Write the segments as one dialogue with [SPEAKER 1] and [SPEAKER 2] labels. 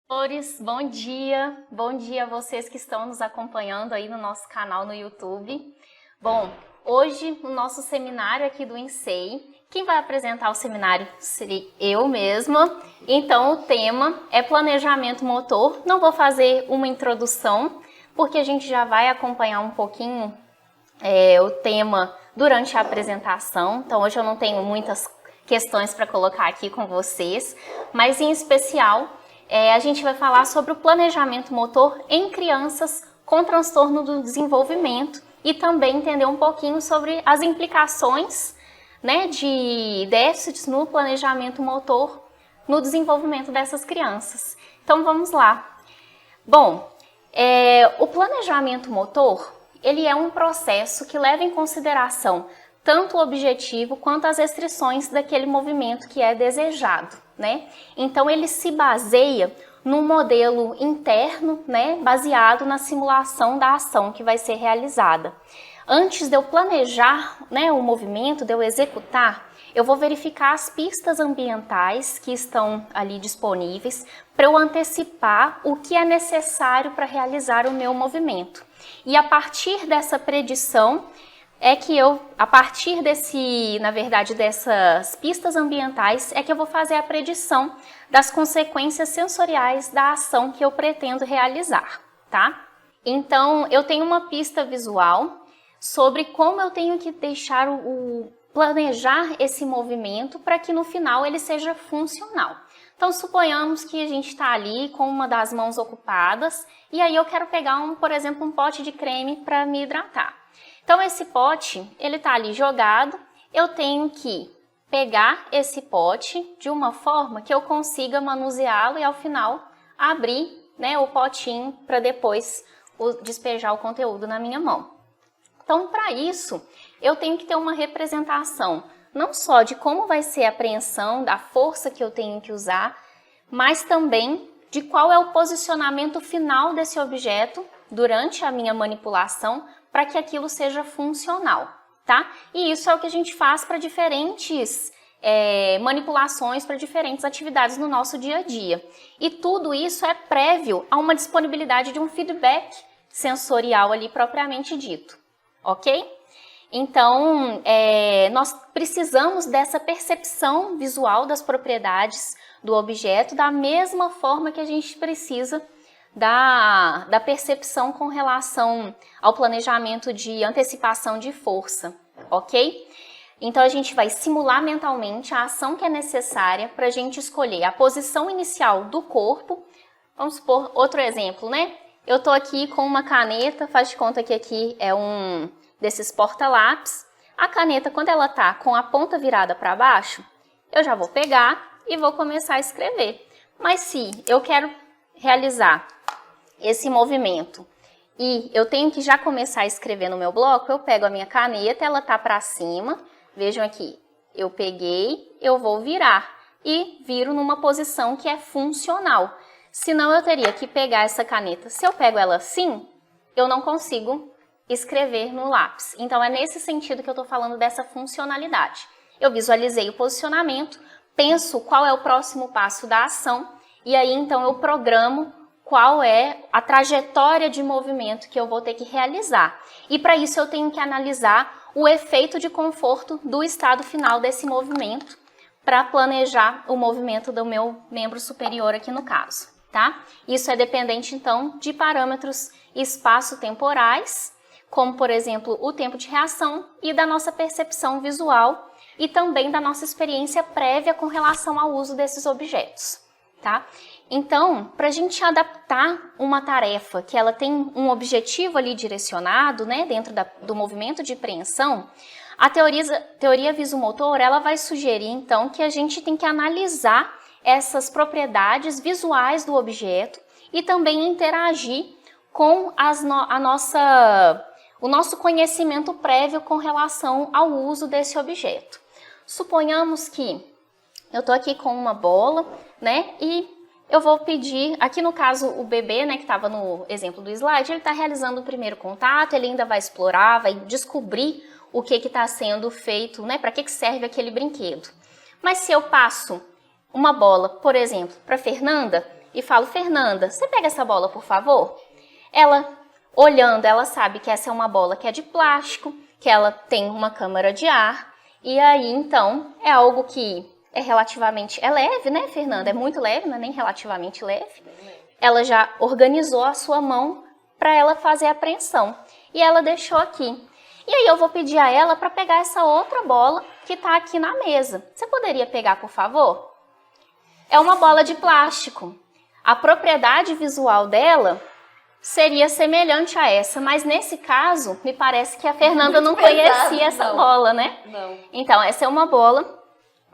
[SPEAKER 1] Professores, bom dia a vocês que estão nos acompanhando aí no nosso canal no YouTube. Bom, hoje no nosso seminário aqui do INSEE, quem vai apresentar o seminário serei eu mesma. Então o tema é planejamento motor. Não vou fazer uma introdução, porque a gente já vai acompanhar um pouquinho o tema durante a apresentação. Então hoje eu não tenho muitas questões para colocar aqui com vocês, mas em especial a gente vai falar sobre o planejamento motor em crianças com transtorno do desenvolvimento e também entender um pouquinho sobre as implicações, né, de déficits no planejamento motor no desenvolvimento dessas crianças. Então vamos lá. Bom, o planejamento motor ele é um processo que leva em consideração tanto o objetivo quanto as restrições daquele movimento que é desejado, né? Então ele se baseia num modelo interno, né, baseado na simulação da ação que vai ser realizada. Antes de eu planejar, né, o movimento, de eu executar, eu vou verificar as pistas ambientais que estão ali disponíveis para eu antecipar o que é necessário para realizar o meu movimento. E a partir dessa predição a partir dessas pistas ambientais, é que eu vou fazer a predição das consequências sensoriais da ação que eu pretendo realizar, tá? Então, eu tenho uma pista visual sobre como eu tenho que deixar planejar esse movimento para que no final ele seja funcional. Então, suponhamos que a gente está ali com uma das mãos ocupadas e aí eu quero pegar, por exemplo, um pote de creme para me hidratar. Então, esse pote, ele está ali jogado, eu tenho que pegar esse pote de uma forma que eu consiga manuseá-lo e, ao final, abrir, né, o potinho para depois despejar o conteúdo na minha mão. Então, para isso, eu tenho que ter uma representação, não só de como vai ser a apreensão, da força que eu tenho que usar, mas também de qual é o posicionamento final desse objeto durante a minha manipulação, para que aquilo seja funcional, tá? E isso é o que a gente faz para diferentes manipulações, para diferentes atividades no nosso dia a dia. E tudo isso é prévio a uma disponibilidade de um feedback sensorial ali propriamente dito, ok? Então, nós precisamos dessa percepção visual das propriedades do objeto da mesma forma que a gente precisa da percepção com relação ao planejamento de antecipação de força, ok? Então, a gente vai simular mentalmente a ação que é necessária para a gente escolher a posição inicial do corpo. Vamos supor outro exemplo, né? Eu estou aqui com uma caneta, faz de conta que aqui é um desses porta-lápis. A caneta, quando ela está com a ponta virada para baixo, eu já vou pegar e vou começar a escrever. Mas se eu quero realizar esse movimento e eu tenho que já começar a escrever no meu bloco, eu pego a minha caneta, ela tá para cima, vejam aqui, eu peguei, eu vou virar e viro numa posição que é funcional. Senão eu teria que pegar essa caneta, se eu pego ela assim, eu não consigo escrever no lápis. Então é nesse sentido que eu tô falando dessa funcionalidade. Eu visualizei o posicionamento, penso qual é o próximo passo da ação e aí então eu programo qual é a trajetória de movimento que eu vou ter que realizar. E para isso eu tenho que analisar o efeito de conforto do estado final desse movimento para planejar o movimento do meu membro superior aqui no caso, tá? Isso é dependente então de parâmetros espaço-temporais, como por exemplo o tempo de reação e da nossa percepção visual e também da nossa experiência prévia com relação ao uso desses objetos, tá? Então, para a gente adaptar uma tarefa que ela tem um objetivo ali direcionado, né, dentro do movimento de preensão, a teoria visomotor ela vai sugerir então que a gente tem que analisar essas propriedades visuais do objeto e também interagir com o nosso conhecimento prévio com relação ao uso desse objeto. Suponhamos que eu estou aqui com uma bola, né, e eu vou pedir, aqui no caso o bebê, né, que estava no exemplo do slide, ele está realizando o primeiro contato, ele ainda vai explorar, vai descobrir o que está sendo feito, né, para que serve aquele brinquedo. Mas se eu passo uma bola, por exemplo, para Fernanda, e falo, Fernanda, você pega essa bola, por favor? Ela, olhando, ela sabe que essa é uma bola que é de plástico, que ela tem uma câmara de ar, e aí, então, é algo que é relativamente, é leve, né, Fernanda? É muito leve, não é nem relativamente leve. Ela já organizou a sua mão para ela fazer a apreensão, e ela deixou aqui. E aí eu vou pedir a ela para pegar essa outra bola que está aqui na mesa. Você poderia pegar, por favor? É uma bola de plástico. A propriedade visual dela seria semelhante a essa, mas nesse caso, me parece que a Fernanda não conhecia essa bola, né?
[SPEAKER 2] Não.
[SPEAKER 1] Então, essa é uma bola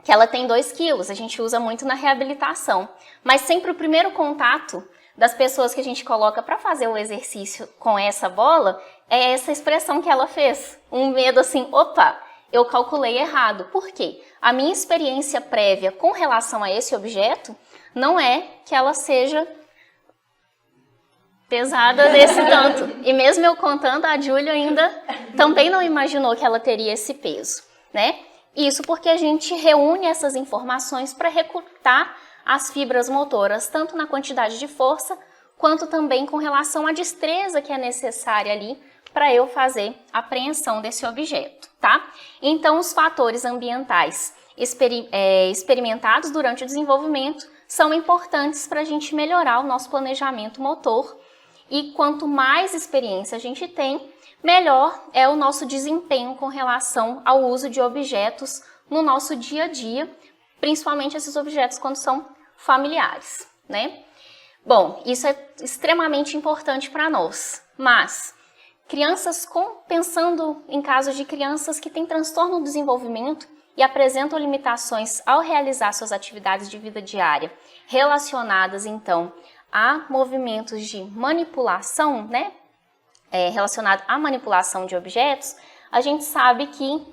[SPEAKER 1] que ela tem 2 quilos, a gente usa muito na reabilitação. Mas sempre o primeiro contato das pessoas que a gente coloca para fazer o exercício com essa bola é essa expressão que ela fez. Um medo assim, opa, eu calculei errado. Por quê? A minha experiência prévia com relação a esse objeto não é que ela seja pesada desse tanto. E mesmo eu contando, a Júlia ainda também não imaginou que ela teria esse peso, né? Isso porque a gente reúne essas informações para recrutar as fibras motoras, tanto na quantidade de força, quanto também com relação à destreza que é necessária ali para eu fazer a apreensão desse objeto, tá? Então, os fatores ambientais experimentados durante o desenvolvimento são importantes para a gente melhorar o nosso planejamento motor, e quanto mais experiência a gente tem, melhor é o nosso desempenho com relação ao uso de objetos no nosso dia a dia, principalmente esses objetos quando são familiares, né? Bom, isso é extremamente importante para nós, mas pensando em casos de crianças que têm transtorno do desenvolvimento e apresentam limitações ao realizar suas atividades de vida diária, relacionadas então a movimentos de manipulação, né? Relacionado à manipulação de objetos, a gente sabe que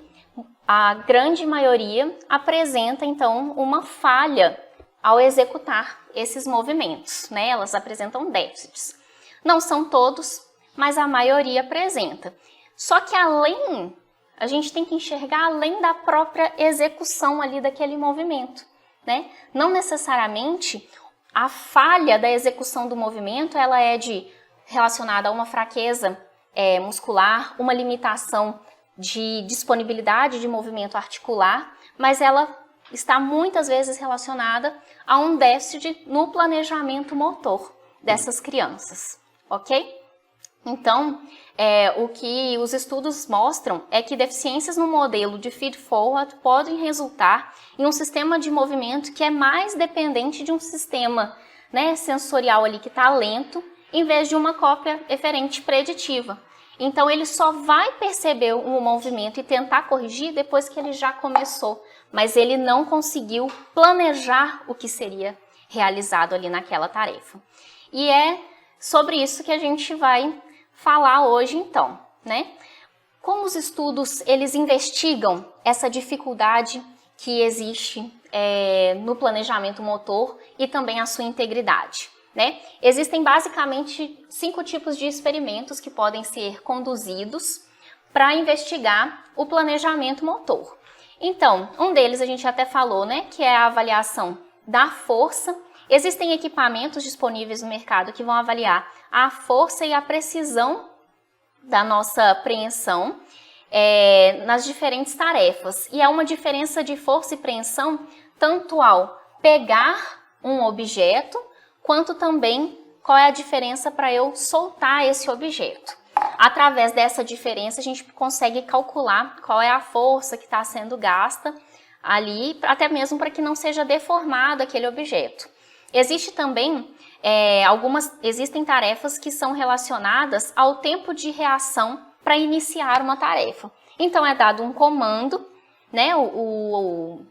[SPEAKER 1] a grande maioria apresenta então uma falha ao executar esses movimentos, né? Elas apresentam déficits. Não são todos, mas a maioria apresenta. Só que a gente tem que enxergar além da própria execução ali daquele movimento, né? Não necessariamente a falha da execução do movimento ela é relacionada a uma fraqueza muscular, uma limitação de disponibilidade de movimento articular, mas ela está muitas vezes relacionada a um déficit no planejamento motor dessas crianças, ok? Então, o que os estudos mostram é que deficiências no modelo de feed-forward podem resultar em um sistema de movimento que é mais dependente de um sistema, né, sensorial ali que está lento, em vez de uma cópia eferente preditiva. Então, ele só vai perceber o movimento e tentar corrigir depois que ele já começou, mas ele não conseguiu planejar o que seria realizado ali naquela tarefa. E é sobre isso que a gente vai falar hoje, então, né? Como os estudos, eles investigam essa dificuldade que existe no planejamento motor e também a sua integridade, né? Existem basicamente 5 tipos de experimentos que podem ser conduzidos para investigar o planejamento motor. Então, um deles a gente até falou, né, que é a avaliação da força. Existem equipamentos disponíveis no mercado que vão avaliar a força e a precisão da nossa apreensão nas diferentes tarefas. E há uma diferença de força e preensão tanto ao pegar um objeto, quanto também qual é a diferença para eu soltar esse objeto. Através dessa diferença, a gente consegue calcular qual é a força que está sendo gasta ali, até mesmo para que não seja deformado aquele objeto. Existe também existem tarefas que são relacionadas ao tempo de reação para iniciar uma tarefa. Então é dado um comando, né? O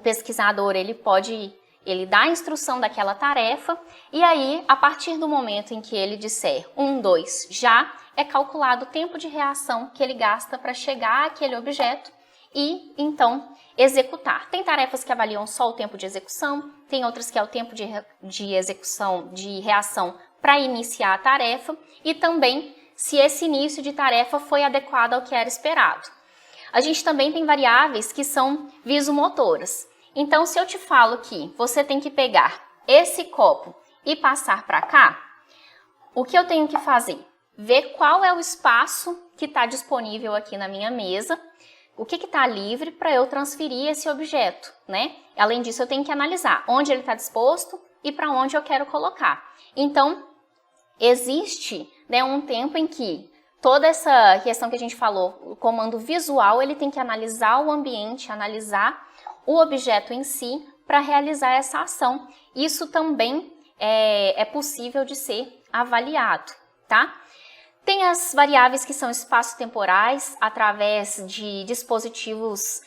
[SPEAKER 1] pesquisador ele dá a instrução daquela tarefa e aí a partir do momento em que ele disser 1, 2, já é calculado o tempo de reação que ele gasta para chegar àquele objeto e então executar. Tem tarefas que avaliam só o tempo de execução, tem outras que é o tempo de execução, de reação para iniciar a tarefa e também se esse início de tarefa foi adequado ao que era esperado. A gente também tem variáveis que são visomotoras. Então, se eu te falo que você tem que pegar esse copo e passar para cá, o que eu tenho que fazer? Ver qual é o espaço que está disponível aqui na minha mesa, o que está livre para eu transferir esse objeto, né? Além disso, eu tenho que analisar onde ele está disposto e para onde eu quero colocar. Então, existe, né, um tempo em que toda essa questão que a gente falou, o comando visual, ele tem que analisar o ambiente, analisar o objeto em si para realizar essa ação. Isso também é possível de ser avaliado, tá? Tem as variáveis que são espaço-temporais, através de dispositivos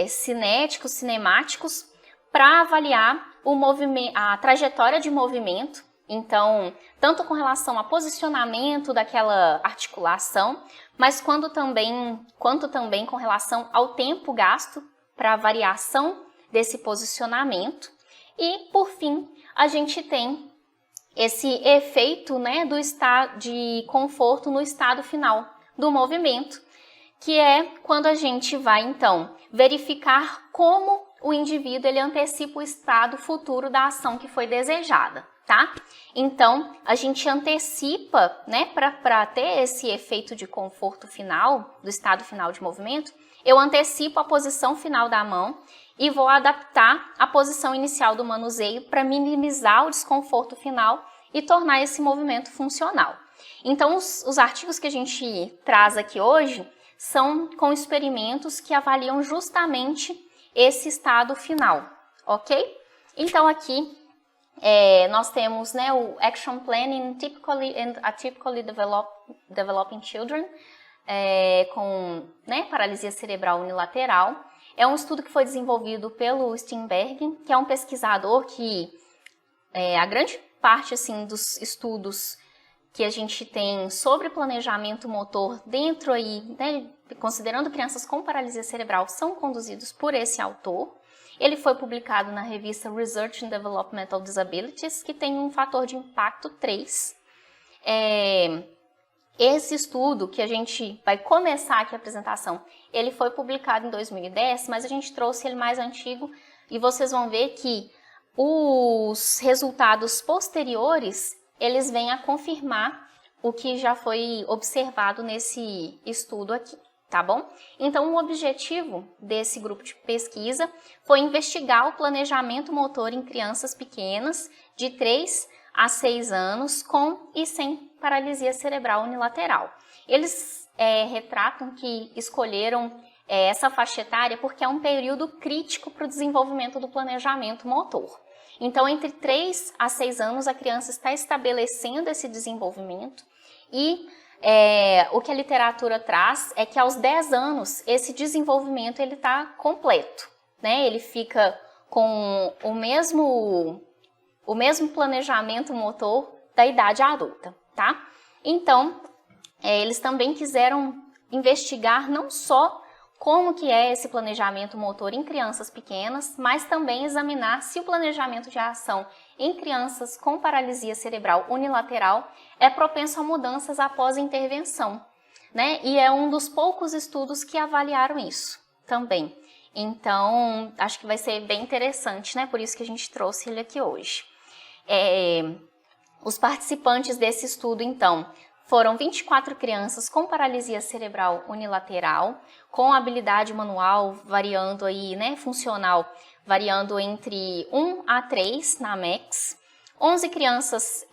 [SPEAKER 1] cinéticos, cinemáticos, para avaliar o movimento, a trajetória de movimento. Então, tanto com relação ao posicionamento daquela articulação, mas quanto também com relação ao tempo gasto para a variação desse posicionamento. E, por fim, a gente tem esse efeito, né, do estado de conforto no estado final do movimento, que é quando a gente vai, então, verificar como o indivíduo ele antecipa o estado futuro da ação que foi desejada, tá? Então, a gente antecipa, né, para ter esse efeito de conforto final, do estado final de movimento, eu antecipo a posição final da mão e vou adaptar a posição inicial do manuseio para minimizar o desconforto final e tornar esse movimento funcional. Então, os artigos que a gente traz aqui hoje são com experimentos que avaliam justamente esse estado final, ok? Então, aqui nós temos, né, o Action Planning Typically and Atypically Developing Children, com, né, paralisia cerebral unilateral. É um estudo que foi desenvolvido pelo Steenbergen, que é um pesquisador que a grande parte assim, dos estudos que a gente tem sobre planejamento motor dentro aí, né, considerando crianças com paralisia cerebral, são conduzidos por esse autor. Ele foi publicado na revista Research in Developmental Disabilities, que tem um fator de impacto 3. Esse estudo, que a gente vai começar aqui a apresentação, ele foi publicado em 2010, mas a gente trouxe ele mais antigo e vocês vão ver que os resultados posteriores, eles vêm a confirmar o que já foi observado nesse estudo aqui, tá bom? Então, o objetivo desse grupo de pesquisa foi investigar o planejamento motor em crianças pequenas de 3 a 6 anos com e sem paralisia cerebral unilateral. Eles retratam que escolheram essa faixa etária porque é um período crítico para o desenvolvimento do planejamento motor. Então, entre 3 a 6 anos, a criança está estabelecendo esse desenvolvimento e o que a literatura traz é que aos 10 anos, esse desenvolvimento está completo, né? Ele fica com o mesmo planejamento motor da idade adulta, tá? Então, eles também quiseram investigar não só como que é esse planejamento motor em crianças pequenas, mas também examinar se o planejamento de ação em crianças com paralisia cerebral unilateral é propenso a mudanças após a intervenção, né? E é um dos poucos estudos que avaliaram isso também. Então, acho que vai ser bem interessante, né? Por isso que a gente trouxe ele aqui hoje. Os participantes desse estudo, então, foram 24 crianças com paralisia cerebral unilateral, com habilidade manual variando aí, né, funcional, variando entre 1 a 3 na MEX. 11 crianças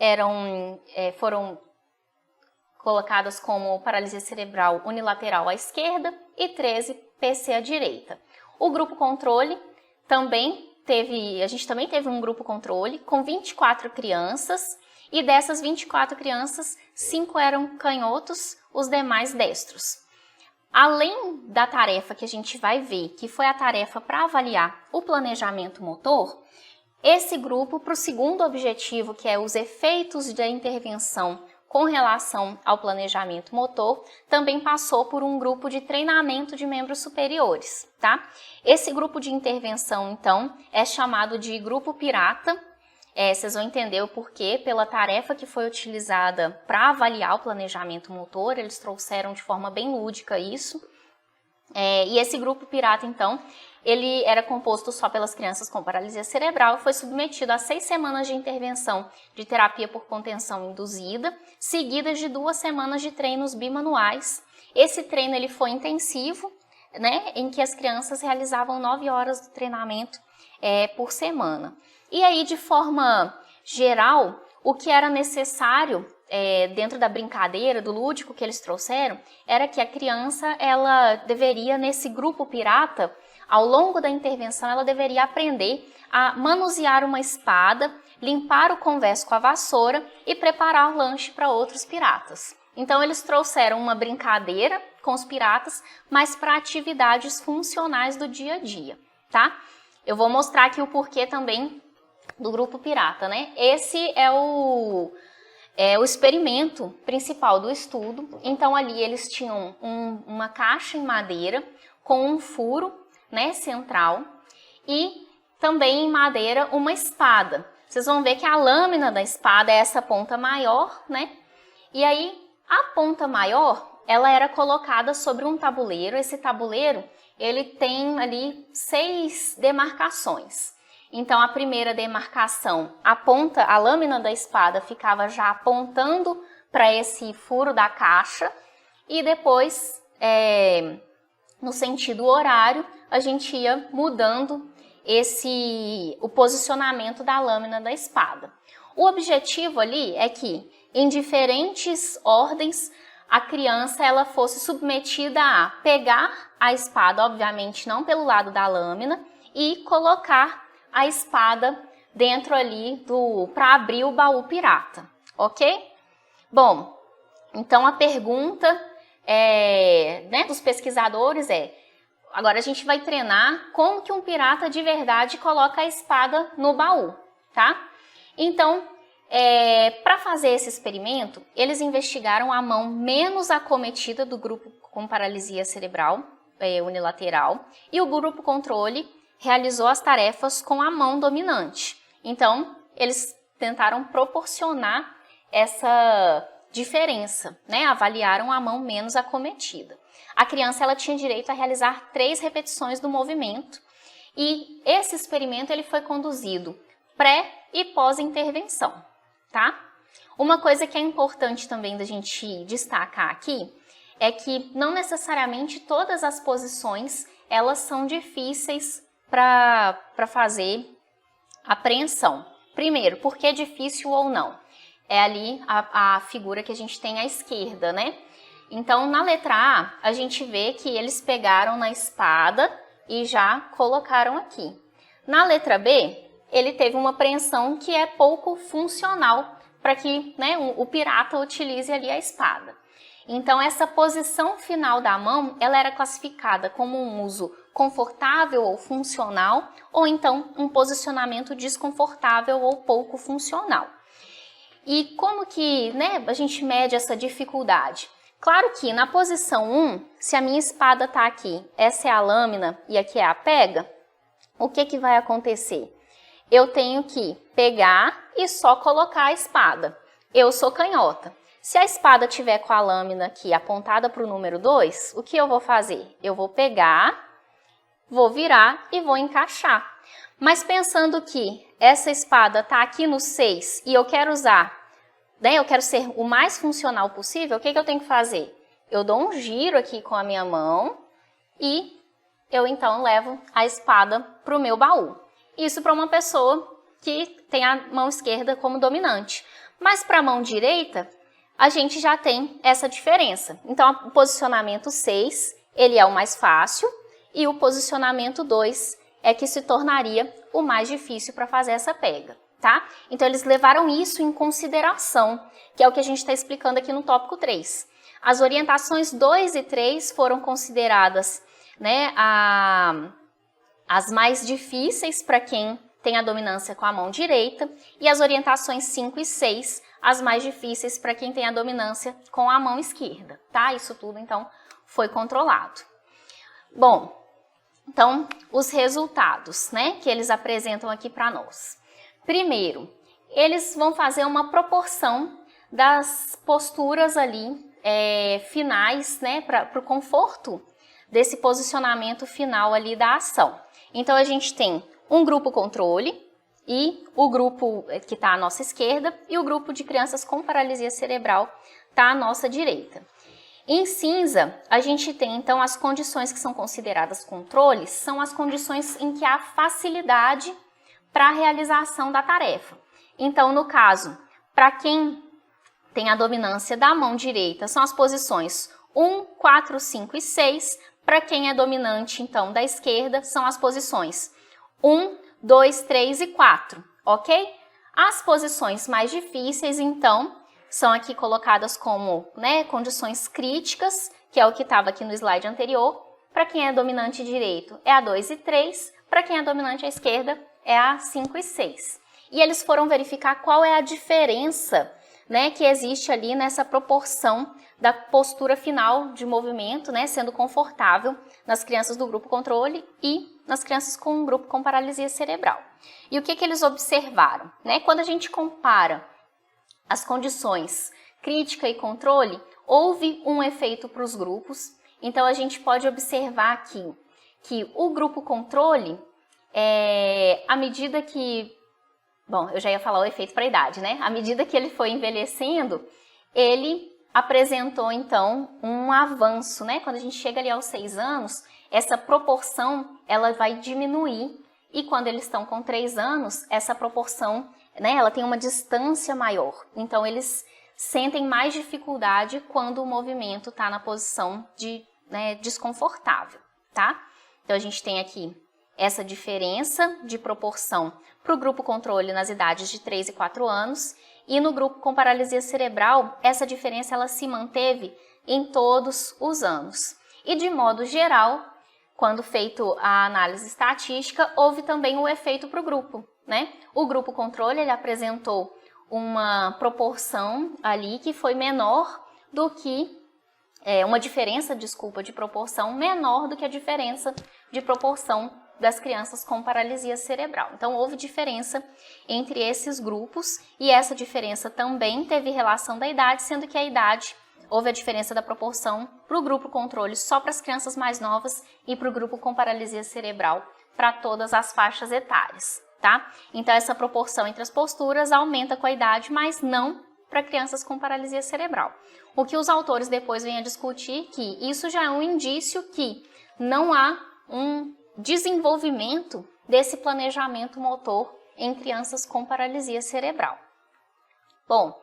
[SPEAKER 1] foram colocadas como paralisia cerebral unilateral à esquerda e 13 PC à direita. O grupo controle a gente também teve um grupo controle com 24 crianças, e dessas 24 crianças, 5 eram canhotos, os demais destros. Além da tarefa que a gente vai ver, que foi a tarefa para avaliar o planejamento motor, esse grupo, para o segundo objetivo, que é os efeitos da intervenção com relação ao planejamento motor, também passou por um grupo de treinamento de membros superiores, tá? Esse grupo de intervenção, então, é chamado de grupo pirata. Vocês vão entender o porquê, pela tarefa que foi utilizada para avaliar o planejamento motor, eles trouxeram de forma bem lúdica isso. E esse grupo pirata, então, ele era composto só pelas crianças com paralisia cerebral e foi submetido a 6 semanas de intervenção de terapia por contenção induzida, seguidas de 2 semanas de treinos bimanuais. Esse treino ele foi intensivo, né, em que as crianças realizavam 9 horas de treinamento por semana. E aí, de forma geral, o que era necessário dentro da brincadeira, do lúdico que eles trouxeram, era que a criança, ela deveria, nesse grupo pirata, ao longo da intervenção, ela deveria aprender a manusear uma espada, limpar o convés com a vassoura e preparar lanche para outros piratas. Então, eles trouxeram uma brincadeira com os piratas, mas para atividades funcionais do dia a dia, tá? Eu vou mostrar aqui o porquê também do grupo pirata, né? Esse é o experimento principal do estudo. Então, ali eles tinham uma caixa em madeira com um furo, né, central, e também em madeira uma espada. Vocês vão ver que a lâmina da espada é essa ponta maior, né? E aí, a ponta maior, ela era colocada sobre um tabuleiro. Esse tabuleiro, ele tem ali 6 demarcações. Então, a primeira demarcação, a lâmina da espada ficava já apontando para esse furo da caixa e depois, no sentido horário, a gente ia mudando o posicionamento da lâmina da espada. O objetivo ali é que, em diferentes ordens, a criança ela fosse submetida a pegar a espada, obviamente não pelo lado da lâmina, e colocar a espada dentro ali para abrir o baú pirata, ok? Bom, então a pergunta né, dos pesquisadores agora a gente vai treinar como que um pirata de verdade coloca a espada no baú, tá? Então, para fazer esse experimento, eles investigaram a mão menos acometida do grupo com paralisia cerebral unilateral e o grupo controle realizou as tarefas com a mão dominante. Então, eles tentaram proporcionar essa diferença, né? Avaliaram a mão menos acometida. A criança ela tinha direito a realizar 3 repetições do movimento e esse experimento ele foi conduzido pré e pós-intervenção, tá? Uma coisa que é importante também da gente destacar aqui é que não necessariamente todas as posições elas são difíceis para fazer apreensão. Primeiro, por que difícil ou não? É ali a figura que a gente tem à esquerda, né? Então, na letra A, a gente vê que eles pegaram na espada e já colocaram aqui. Na letra B, ele teve uma apreensão que é pouco funcional para que, né, o pirata utilize ali a espada. Então, essa posição final da mão, ela era classificada como um uso confortável ou funcional, ou então um posicionamento desconfortável ou pouco funcional. E como que, né, a gente mede essa dificuldade? Claro que na posição 1, se a minha espada está aqui, essa é a lâmina e aqui é a pega, o que vai acontecer? Eu tenho que pegar e só colocar a espada. Eu sou canhota. Se a espada tiver com a lâmina aqui apontada para o número 2, o que eu vou fazer? Eu vou pegar, vou virar e vou encaixar. Mas pensando que essa espada está aqui no 6 e eu quero usar, né, eu quero ser o mais funcional possível, o que eu tenho que fazer? Eu dou um giro aqui com a minha mão e eu então levo a espada para o meu baú. Isso para uma pessoa que tem a mão esquerda como dominante. Mas para a mão direita, a gente já tem essa diferença. Então, o posicionamento 6, ele é o mais fácil e o posicionamento 2 é que se tornaria o mais difícil para fazer essa pega, tá? Então, eles levaram isso em consideração, que é o que a gente está explicando aqui no tópico 3. As orientações 2 e 3 foram consideradas, né, as mais difíceis para quem tem a dominância com a mão direita e as orientações 5 e 6 as mais difíceis para quem tem a dominância com a mão esquerda, tá? Isso tudo, então, foi controlado. Bom, então, os resultados, né, que eles apresentam aqui para nós. Primeiro, eles vão fazer uma proporção das posturas ali finais, né, para o conforto desse posicionamento final ali da ação. Então, a gente tem um grupo controle e o grupo que está à nossa esquerda e o grupo de crianças com paralisia cerebral está à nossa direita. Em cinza, a gente tem, então, as condições que são consideradas controles, são as condições em que há facilidade para a realização da tarefa. Então, no caso, para quem tem a dominância da mão direita, são as posições 1, 4, 5 e 6. Para quem é dominante, então, da esquerda, são as posições 1, 2, 3 e 4, ok? As posições mais difíceis, então, são aqui colocadas como, né, condições críticas, que é o que estava aqui no slide anterior. Para quem é dominante direito, é a 2 e 3. Para quem é dominante à esquerda, é a 5 e 6. E eles foram verificar qual é a diferença, né, que existe ali nessa proporção da postura final de movimento, né, sendo confortável nas crianças do grupo controle e nas crianças com um grupo com paralisia cerebral. E o que eles observaram? Né? Quando a gente compara as condições crítica e controle, houve um efeito para os grupos. Então, a gente pode observar aqui que o grupo controle, à medida que... Bom, eu já ia falar o efeito para a idade, né? À medida que ele foi envelhecendo, ele apresentou, então, um avanço, né? Quando a gente chega ali aos 6 anos, essa proporção, ela vai diminuir. E quando eles estão com 3 anos, essa proporção, né? Ela tem uma distância maior. Então, eles sentem mais dificuldade quando o movimento está na posição de, né, desconfortável, tá? Então, a gente tem aqui essa diferença de proporção para o grupo controle nas idades de 3 e 4 anos e no grupo com paralisia cerebral, essa diferença ela se manteve em todos os anos. E de modo geral, quando feito a análise estatística, houve também o efeito para o grupo, né? O grupo controle ele apresentou uma proporção ali que foi menor do que uma diferença, desculpa, de proporção menor do que a diferença de proporção das crianças com paralisia cerebral. Então, houve diferença entre esses grupos e essa diferença também teve relação da idade, sendo que a idade, houve a diferença da proporção para o grupo controle só para as crianças mais novas e para o grupo com paralisia cerebral para todas as faixas etárias, tá? Então, essa proporção entre as posturas aumenta com a idade, mas não para crianças com paralisia cerebral. O que os autores depois vêm a discutir que isso já é um indício que não há um desenvolvimento desse planejamento motor em crianças com paralisia cerebral. Bom,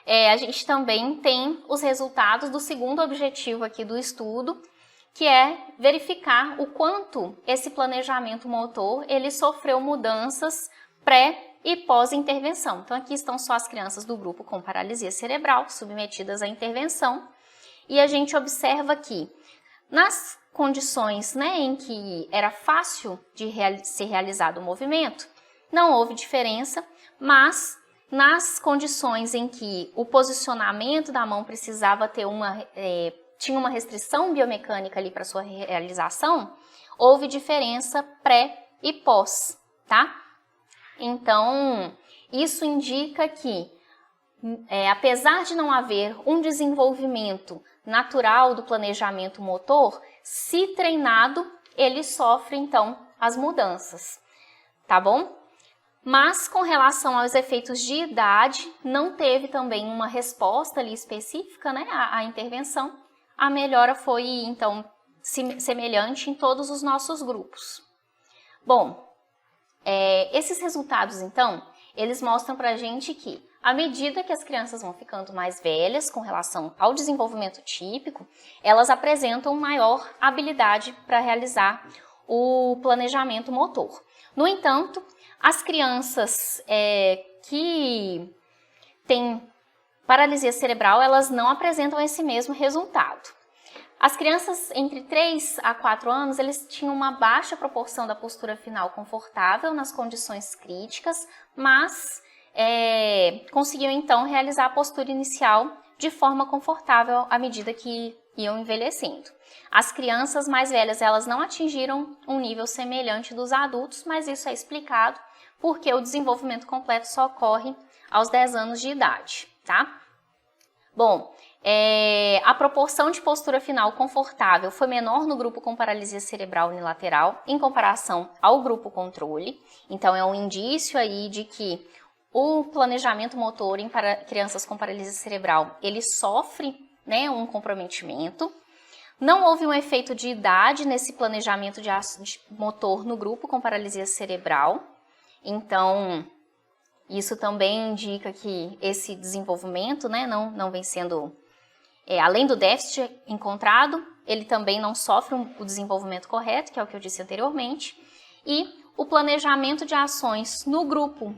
[SPEAKER 1] a gente também tem os resultados do segundo objetivo aqui do estudo, que é verificar o quanto esse planejamento motor ele sofreu mudanças pré e pós-intervenção. Então, aqui estão só as crianças do grupo com paralisia cerebral submetidas à intervenção e a gente observa que nas condições, né, em que era fácil de ser realizado o movimento, não houve diferença, mas nas condições em que o posicionamento da mão precisava ter tinha uma restrição biomecânica ali para sua realização, houve diferença pré e pós, tá? Então, isso indica que, apesar de não haver um desenvolvimento natural do planejamento motor, se treinado, ele sofre, então, as mudanças, tá bom? Mas, com relação aos efeitos de idade, não teve também uma resposta ali específica, né, à intervenção. A melhora foi, então, semelhante em todos os nossos grupos. Bom, esses resultados, então, eles mostram pra gente que, à medida que as crianças vão ficando mais velhas com relação ao desenvolvimento típico, elas apresentam maior habilidade para realizar o planejamento motor. No entanto, as crianças que têm paralisia cerebral, elas não apresentam esse mesmo resultado. As crianças entre 3 a 4 anos, eles tinham uma baixa proporção da postura final confortável nas condições críticas, mas conseguiam então realizar a postura inicial de forma confortável à medida que iam envelhecendo. As crianças mais velhas, elas não atingiram um nível semelhante dos adultos, mas isso é explicado porque o desenvolvimento completo só ocorre aos 10 anos de idade, tá? Bom, A proporção de postura final confortável foi menor no grupo com paralisia cerebral unilateral em comparação ao grupo controle. Então, é um indício aí de que o planejamento motor em crianças com paralisia cerebral, ele sofre, né, um comprometimento. Não houve um efeito de idade nesse planejamento de motor no grupo com paralisia cerebral. Então, isso também indica que esse desenvolvimento, né, não vem sendo... além do déficit encontrado, ele também não sofre o desenvolvimento correto, que é o que eu disse anteriormente. E o planejamento de ações no grupo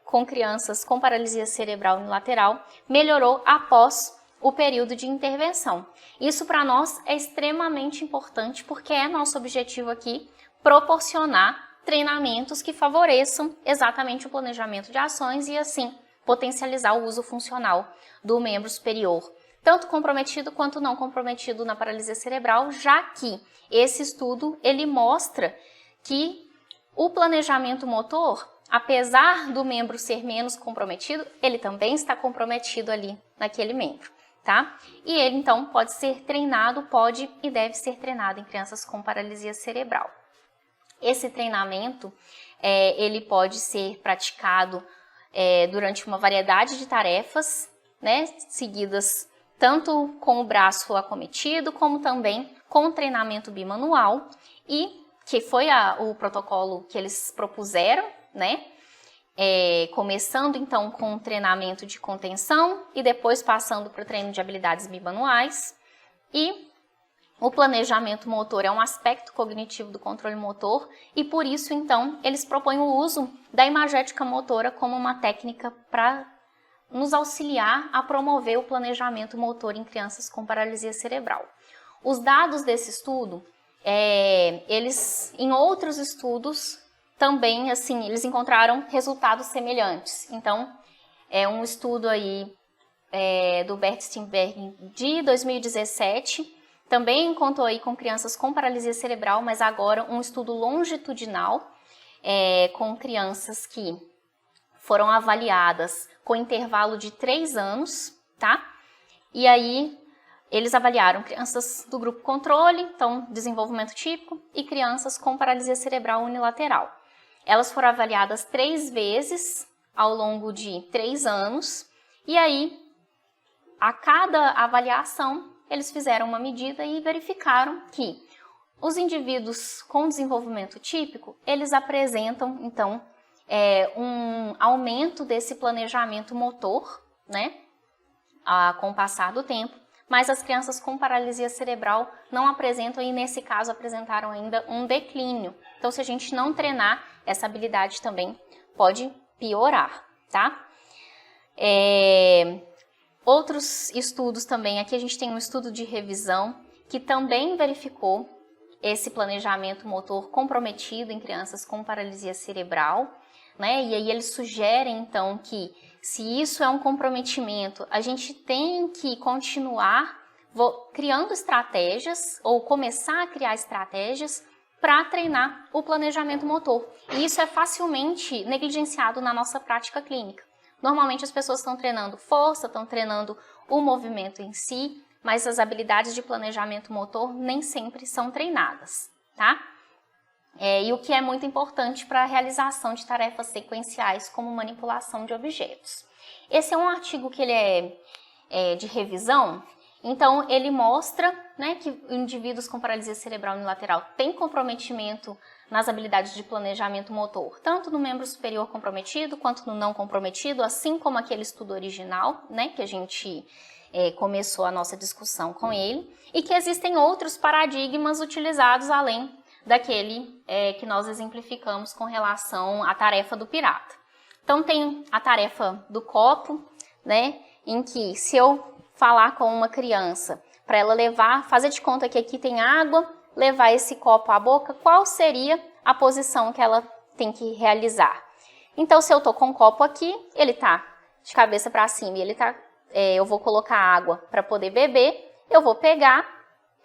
[SPEAKER 1] com crianças com paralisia cerebral unilateral melhorou após o período de intervenção. Isso para nós é extremamente importante porque é nosso objetivo aqui proporcionar treinamentos que favoreçam exatamente o planejamento de ações e assim potencializar o uso funcional do membro superior, tanto comprometido quanto não comprometido na paralisia cerebral, já que esse estudo ele mostra que o planejamento motor, apesar do membro ser menos comprometido, ele também está comprometido ali naquele membro, tá? E ele então pode ser treinado, pode e deve ser treinado em crianças com paralisia cerebral. Esse treinamento, ele pode ser praticado durante uma variedade de tarefas, né, seguidas tanto com o braço acometido, como também com o treinamento bimanual, e que foi o protocolo que eles propuseram, né? Começando então com o treinamento de contenção e depois passando para o treino de habilidades bimanuais. E o planejamento motor é um aspecto cognitivo do controle motor e por isso então eles propõem o uso da imagética motora como uma técnica para nos auxiliar a promover o planejamento motor em crianças com paralisia cerebral. Os dados desse estudo, eles em outros estudos também, assim, eles encontraram resultados semelhantes. Então, é um estudo aí do Bert Steenbergen de 2017, também contou aí com crianças com paralisia cerebral, mas agora um estudo longitudinal com crianças que foram avaliadas com intervalo de 3 anos, tá? E aí, eles avaliaram crianças do grupo controle, então desenvolvimento típico, e crianças com paralisia cerebral unilateral. Elas foram avaliadas 3 vezes ao longo de 3 anos, e aí, a cada avaliação, eles fizeram uma medida e verificaram que os indivíduos com desenvolvimento típico, eles apresentam, então, um aumento desse planejamento motor, né, com o passar do tempo, mas as crianças com paralisia cerebral não apresentam e nesse caso apresentaram ainda um declínio. Então, se a gente não treinar, essa habilidade também pode piorar, tá? Outros estudos também, aqui a gente tem um estudo de revisão que também verificou esse planejamento motor comprometido em crianças com paralisia cerebral, né? E aí eles sugerem então que se isso é um comprometimento, a gente tem que continuar criando estratégias ou começar a criar estratégias para treinar o planejamento motor. E isso é facilmente negligenciado na nossa prática clínica. Normalmente as pessoas estão treinando força, estão treinando o movimento em si, mas as habilidades de planejamento motor nem sempre são treinadas, tá? E o que é muito importante para a realização de tarefas sequenciais, como manipulação de objetos. Esse é um artigo que ele é de revisão, então ele mostra, né, que indivíduos com paralisia cerebral unilateral têm comprometimento nas habilidades de planejamento motor, tanto no membro superior comprometido quanto no não comprometido, assim como aquele estudo original, né, que a gente começou a nossa discussão com ele, e que existem outros paradigmas utilizados além daquele que nós exemplificamos com relação à tarefa do pirata. Então tem a tarefa do copo, né, em que se eu falar com uma criança para ela fazer de conta que aqui tem água, levar esse copo à boca, qual seria a posição que ela tem que realizar? Então, se eu estou com o copo aqui, ele está de cabeça para cima e eu vou colocar água para poder beber, eu vou pegar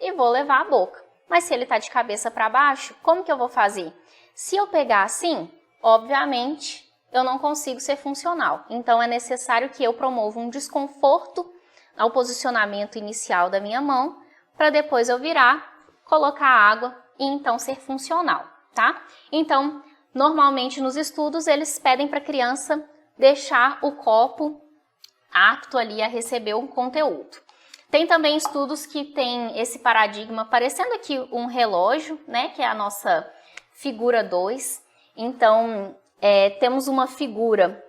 [SPEAKER 1] e vou levar à boca. Mas se ele está de cabeça para baixo, como que eu vou fazer? Se eu pegar assim, obviamente, eu não consigo ser funcional. Então, é necessário que eu promova um desconforto ao posicionamento inicial da minha mão, para depois eu virar, colocar água e então ser funcional, tá? Então, normalmente nos estudos eles pedem para a criança deixar o copo apto ali a receber um conteúdo. Tem também estudos que tem esse paradigma, parecendo aqui um relógio, né, que é a nossa figura 2. Então, temos uma figura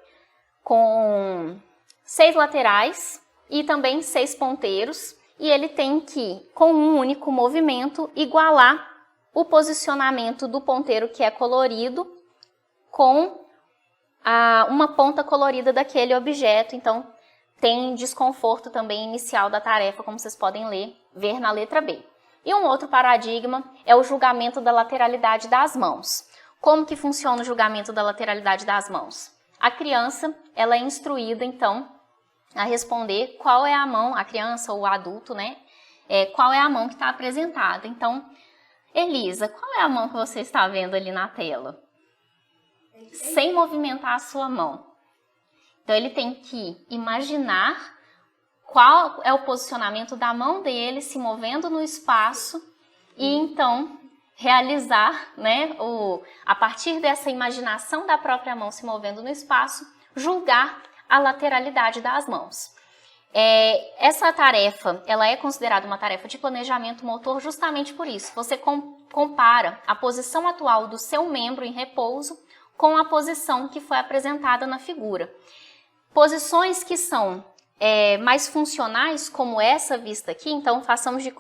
[SPEAKER 1] com 6 laterais e também 6 ponteiros, e ele tem que, com um único movimento, igualar o posicionamento do ponteiro que é colorido com uma ponta colorida daquele objeto. Então, tem desconforto também inicial da tarefa, como vocês podem ver na letra B. E um outro paradigma é o julgamento da lateralidade das mãos. Como que funciona o julgamento da lateralidade das mãos? A criança, ela é instruída, então, a responder qual é a mão, a criança ou o adulto, né? Qual é a mão que está apresentada. Então, Elisa, qual é a mão que você está vendo ali na tela? Sem movimentar a sua mão. Então, ele tem que imaginar qual é o posicionamento da mão dele se movendo no espaço e, então, realizar, né, a partir dessa imaginação da própria mão se movendo no espaço, julgar a lateralidade das mãos. Essa tarefa, ela é considerada uma tarefa de planejamento motor justamente por isso. Você compara a posição atual do seu membro em repouso com a posição que foi apresentada na figura. Posições que são mais funcionais, como essa vista aqui, então façamos de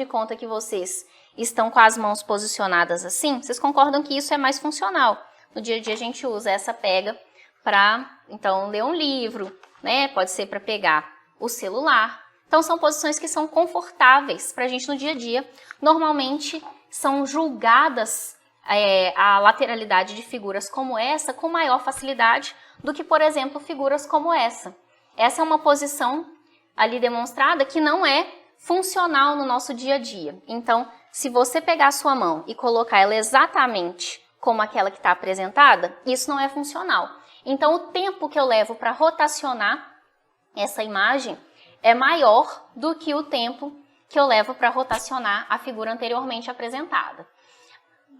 [SPEAKER 1] conta que vocês estão com as mãos posicionadas assim. Vocês concordam que isso é mais funcional? No dia a dia a gente usa essa pega para, então, ler um livro, né? Pode ser para pegar o celular. Então, são posições que são confortáveis para a gente no dia a dia. Normalmente, são julgadas a lateralidade de figuras como essa com maior facilidade do que, por exemplo, figuras como essa. Essa é uma posição ali demonstrada que não é funcional no nosso dia a dia. Então, se você pegar a sua mão e colocar ela exatamente como aquela que está apresentada, isso não é funcional. Então, o tempo que eu levo para rotacionar essa imagem é maior do que o tempo que eu levo para rotacionar a figura anteriormente apresentada.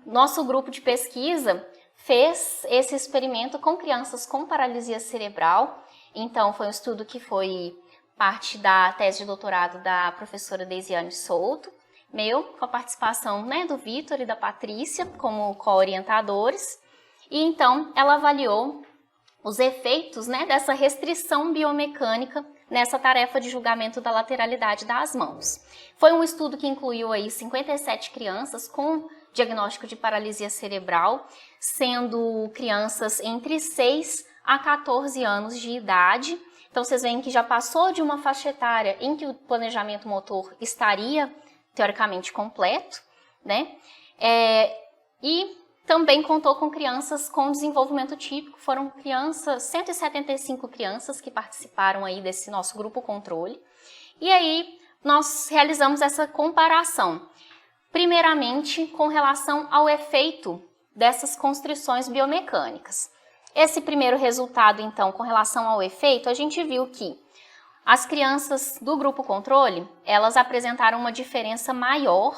[SPEAKER 1] Nosso grupo de pesquisa fez esse experimento com crianças com paralisia cerebral. Então, foi um estudo que foi parte da tese de doutorado da professora Deisiane Souto, com a participação, né, do Vitor e da Patrícia como co-orientadores. E então, ela avaliou os efeitos, né, dessa restrição biomecânica nessa tarefa de julgamento da lateralidade das mãos. Foi um estudo que incluiu aí 57 crianças com diagnóstico de paralisia cerebral, sendo crianças entre 6 a 14 anos de idade. Então, vocês veem que já passou de uma faixa etária em que o planejamento motor estaria teoricamente completo, né? E também contou com crianças com desenvolvimento típico. Foram 175 crianças que participaram aí desse nosso grupo controle. E aí, nós realizamos essa comparação. Primeiramente, com relação ao efeito dessas constrições biomecânicas. Esse primeiro resultado, então, com relação ao efeito, a gente viu que as crianças do grupo controle, elas apresentaram uma diferença maior,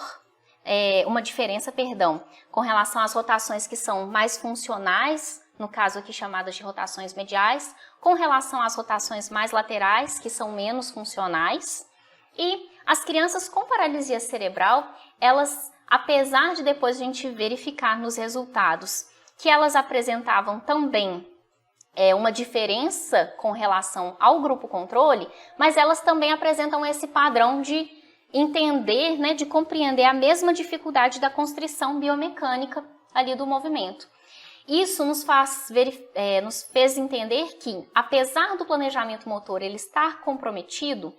[SPEAKER 1] com relação às rotações que são mais funcionais, no caso aqui chamadas de rotações mediais, com relação às rotações mais laterais, que são menos funcionais. E as crianças com paralisia cerebral, elas, apesar de depois a gente verificar nos resultados que elas apresentavam também uma diferença com relação ao grupo controle, mas elas também apresentam esse padrão de entender, né, de compreender a mesma dificuldade da constrição biomecânica ali do movimento. Isso nos fez entender que, apesar do planejamento motor ele estar comprometido,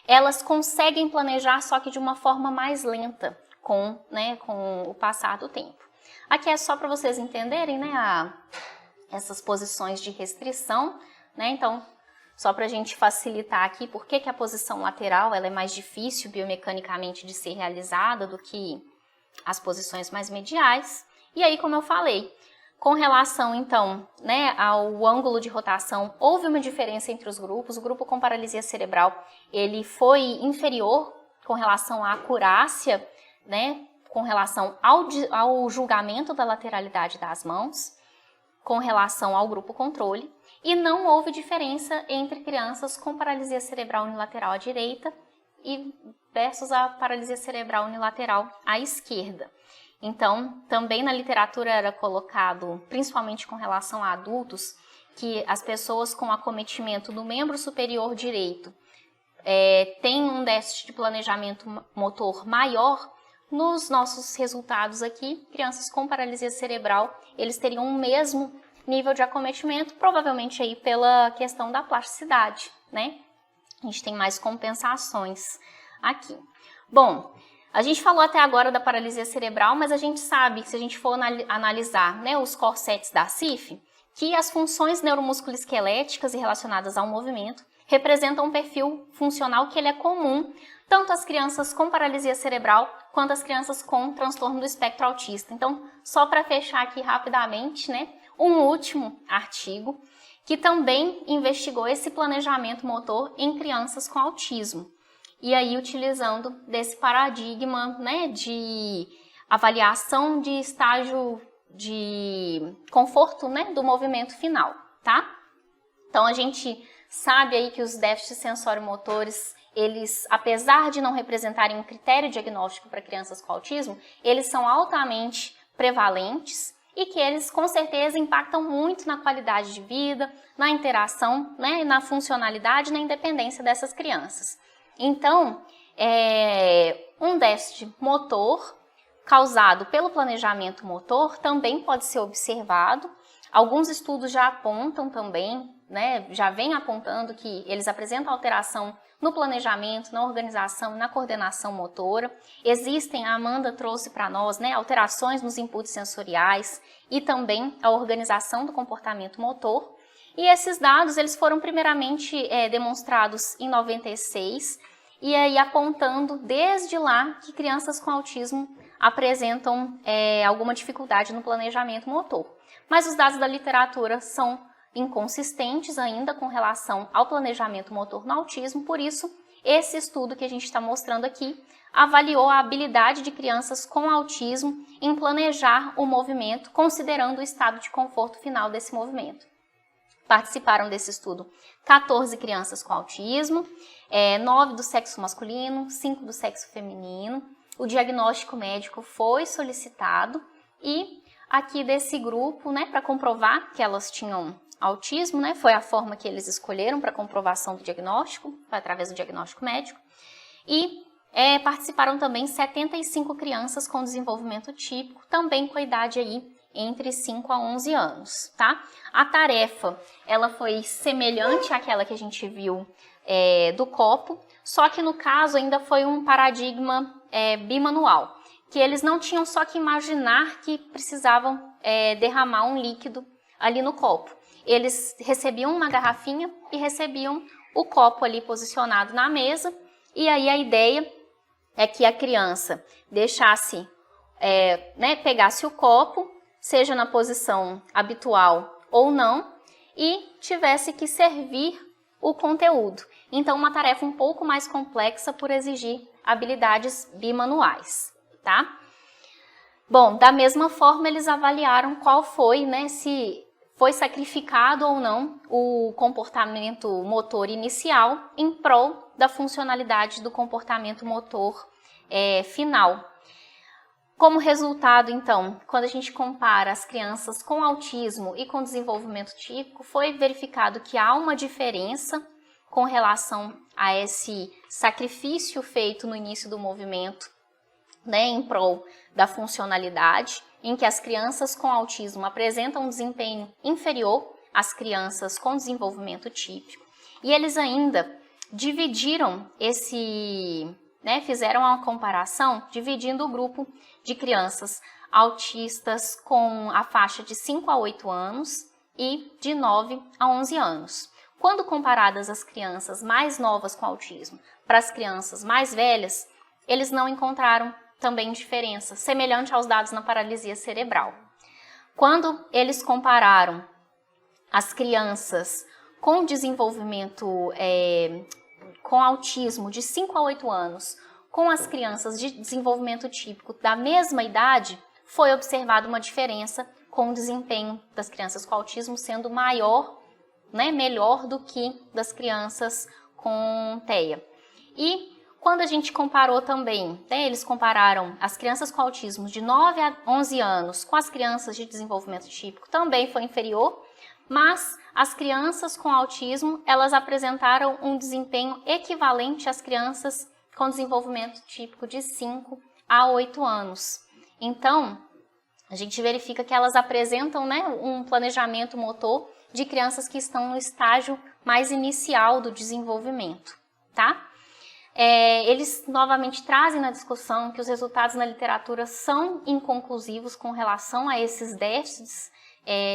[SPEAKER 1] elas conseguem planejar só que de uma forma mais lenta com o passar do tempo. Aqui é só para vocês entenderem, né, essas posições de restrição, né? Então, só para a gente facilitar aqui, por que a posição lateral ela é mais difícil biomecanicamente de ser realizada do que as posições mais mediais. E aí, como eu falei, Com relação, então, né, ao ângulo de rotação, houve uma diferença entre os grupos. O grupo com paralisia cerebral, ele foi inferior com relação à acurácia, né, com relação ao julgamento da lateralidade das mãos, com relação ao grupo controle, e não houve diferença entre crianças com paralisia cerebral unilateral à direita e versus a paralisia cerebral unilateral à esquerda. Então, também na literatura era colocado, principalmente com relação a adultos, que as pessoas com acometimento do membro superior direito têm um déficit de planejamento motor maior. Nos nossos resultados aqui, crianças com paralisia cerebral, eles teriam o mesmo nível de acometimento, provavelmente aí pela questão da plasticidade, né? A gente tem mais compensações aqui. Bom, a gente falou até agora da paralisia cerebral, mas a gente sabe que se a gente for analisar, né, os corsets da CIF, que as funções neuromusculoesqueléticas e relacionadas ao movimento representam um perfil funcional que ele é comum tanto às crianças com paralisia cerebral quanto às crianças com transtorno do espectro autista. Então, só para fechar aqui rapidamente, né, um último artigo que também investigou esse planejamento motor em crianças com autismo. E aí, utilizando desse paradigma, né, de avaliação de estágio de conforto, né, do movimento final, tá? Então, a gente sabe aí que os déficits sensório-motores, eles, apesar de não representarem um critério diagnóstico para crianças com autismo, eles são altamente prevalentes e que eles, com certeza, impactam muito na qualidade de vida, na interação, né, na funcionalidade, na independência dessas crianças. Então, um déficit motor causado pelo planejamento motor também pode ser observado. Alguns estudos já apontam também, né, já vem apontando que eles apresentam alteração no planejamento, na organização e na coordenação motora. Existem, a Amanda trouxe para nós, né, alterações nos inputs sensoriais e também a organização do comportamento motor. E esses dados, eles foram primeiramente demonstrados em 96, e aí apontando desde lá que crianças com autismo apresentam alguma dificuldade no planejamento motor. Mas os dados da literatura são inconsistentes ainda com relação ao planejamento motor no autismo, por isso esse estudo que a gente está mostrando aqui avaliou a habilidade de crianças com autismo em planejar o movimento, considerando o estado de conforto final desse movimento. Participaram desse estudo 14 crianças com autismo, 9 do sexo masculino, 5 do sexo feminino. O diagnóstico médico foi solicitado e aqui desse grupo, né, para comprovar que elas tinham autismo, né, foi a forma que eles escolheram para comprovação do diagnóstico, através do diagnóstico médico. E participaram também 75 crianças com desenvolvimento típico, também com a idade aí entre 5 a 11 anos, tá? A tarefa, ela foi semelhante àquela que a gente viu do copo, só que no caso ainda foi um paradigma bimanual, que eles não tinham só que imaginar que precisavam derramar um líquido ali no copo. Eles recebiam uma garrafinha e recebiam o copo ali posicionado na mesa, e aí a ideia é que a criança deixasse, pegasse o copo, seja na posição habitual ou não, e tivesse que servir o conteúdo. Então, uma tarefa um pouco mais complexa por exigir habilidades bimanuais, tá? Bom, da mesma forma, eles avaliaram qual foi, né, se foi sacrificado ou não o comportamento motor inicial em prol da funcionalidade do comportamento motor final. Como resultado, então, quando a gente compara as crianças com autismo e com desenvolvimento típico, foi verificado que há uma diferença com relação a esse sacrifício feito no início do movimento, né, em prol da funcionalidade, em que as crianças com autismo apresentam um desempenho inferior às crianças com desenvolvimento típico. E eles ainda dividiram fizeram uma comparação dividindo o grupo de crianças autistas com a faixa de 5 a 8 anos e de 9 a 11 anos. Quando comparadas as crianças mais novas com autismo para as crianças mais velhas, eles não encontraram também diferença, semelhante aos dados na paralisia cerebral. Quando eles compararam as crianças com desenvolvimento, com autismo de 5 a 8 anos, com as crianças de desenvolvimento típico da mesma idade, foi observada uma diferença com o desempenho das crianças com autismo sendo maior, né, melhor do que das crianças com TEA. E quando a gente comparou também, né, eles compararam as crianças com autismo de 9 a 11 anos com as crianças de desenvolvimento típico, também foi inferior, mas as crianças com autismo, elas apresentaram um desempenho equivalente às crianças com desenvolvimento típico de 5 a 8 anos. Então, a gente verifica que elas apresentam, né, um planejamento motor de crianças que estão no estágio mais inicial do desenvolvimento, tá? Eles novamente trazem na discussão que os resultados na literatura são inconclusivos com relação a esses déficits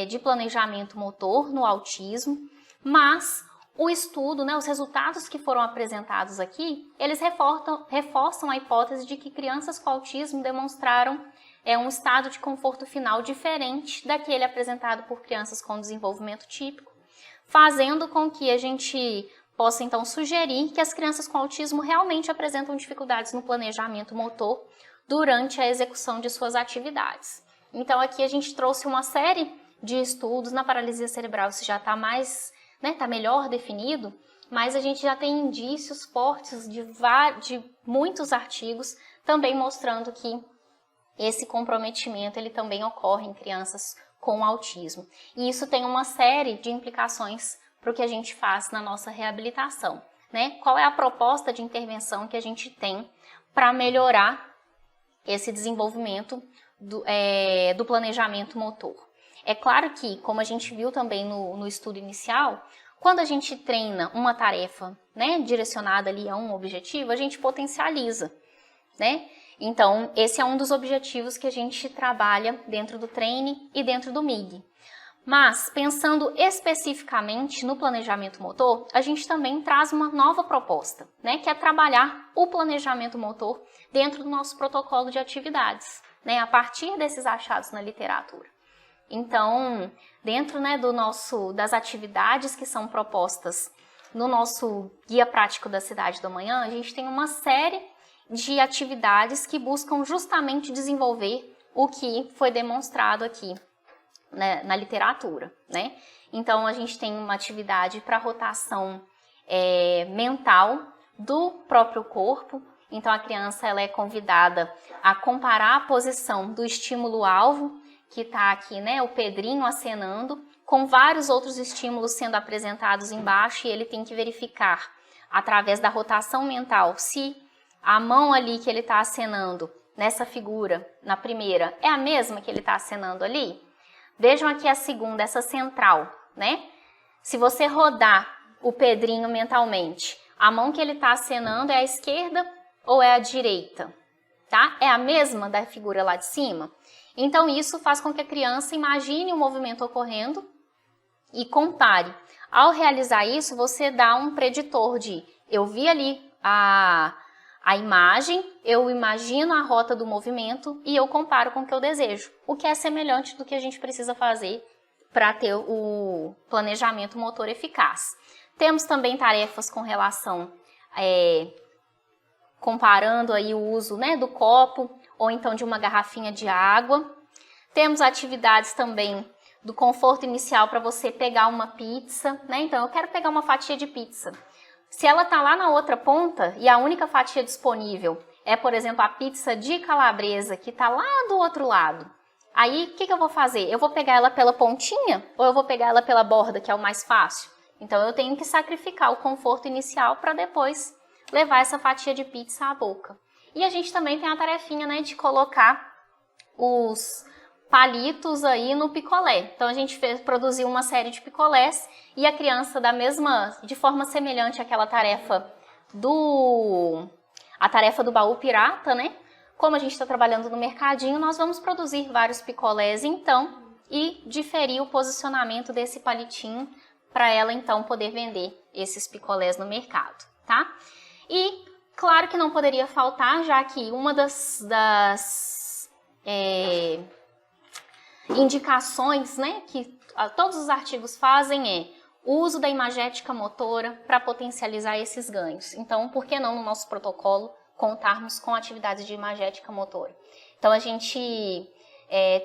[SPEAKER 1] de planejamento motor no autismo, mas o estudo, né, os resultados que foram apresentados aqui, eles reforçam a hipótese de que crianças com autismo demonstraram um estado de conforto final diferente daquele apresentado por crianças com desenvolvimento típico, fazendo com que a gente possa então sugerir que as crianças com autismo realmente apresentam dificuldades no planejamento motor durante a execução de suas atividades. Então aqui a gente trouxe uma série de estudos na paralisia cerebral, isso já está mais, né, tá melhor definido, mas a gente já tem indícios fortes de muitos artigos também mostrando que esse comprometimento ele também ocorre em crianças com autismo. E isso tem uma série de implicações para o que a gente faz na nossa reabilitação, né? Qual é a proposta de intervenção que a gente tem para melhorar esse desenvolvimento do planejamento motor? É claro que, como a gente viu também no estudo inicial, quando a gente treina uma tarefa, né, direcionada ali a um objetivo, a gente potencializa, né? Então, esse é um dos objetivos que a gente trabalha dentro do Treine e dentro do MIG. Mas, pensando especificamente no planejamento motor, a gente também traz uma nova proposta, né, que é trabalhar o planejamento motor dentro do nosso protocolo de atividades, né, a partir desses achados na literatura. Então, dentro, né, das atividades que são propostas no nosso Guia Prático da Cidade do Amanhã, a gente tem uma série de atividades que buscam justamente desenvolver o que foi demonstrado aqui, né, na literatura, né? Então, a gente tem uma atividade para rotação mental do próprio corpo. Então, a criança ela é convidada a comparar a posição do estímulo-alvo, que está aqui, né, o Pedrinho acenando, com vários outros estímulos sendo apresentados embaixo, e ele tem que verificar, através da rotação mental, se a mão ali que ele está acenando nessa figura, na primeira, é a mesma que ele está acenando ali. Vejam aqui a segunda, essa central, né? Se você rodar o Pedrinho mentalmente, a mão que ele está acenando é a esquerda ou é a direita? Tá? É a mesma da figura lá de cima? Então, isso faz com que a criança imagine o movimento ocorrendo e compare. Ao realizar isso, você dá um preditor de eu vi ali a imagem, eu imagino a rota do movimento e eu comparo com o que eu desejo, o que é semelhante do que a gente precisa fazer para ter o planejamento motor eficaz. Temos também tarefas com relação, comparando aí o uso, né, do copo ou então de uma garrafinha de água. Temos atividades também do conforto inicial para você pegar uma pizza, né? Então, eu quero pegar uma fatia de pizza. Se ela está lá na outra ponta e a única fatia disponível é, por exemplo, a pizza de calabresa que está lá do outro lado, aí o que eu vou fazer? Eu vou pegar ela pela pontinha ou eu vou pegar ela pela borda, que é o mais fácil? Então, eu tenho que sacrificar o conforto inicial para depois levar essa fatia de pizza à boca. E a gente também tem a tarefinha, né, de colocar os palitos aí no picolé. Então a gente produziu uma série de picolés e a criança de forma semelhante àquela tarefa do baú pirata, né? Como a gente está trabalhando no mercadinho, nós vamos produzir vários picolés então e diferir o posicionamento desse palitinho para ela então poder vender esses picolés no mercado, tá? E claro que não poderia faltar, já que uma das indicações, né, que todos os artigos fazem o uso da imagética motora para potencializar esses ganhos. Então, por que não no nosso protocolo contarmos com atividades de imagética motora? Então, a gente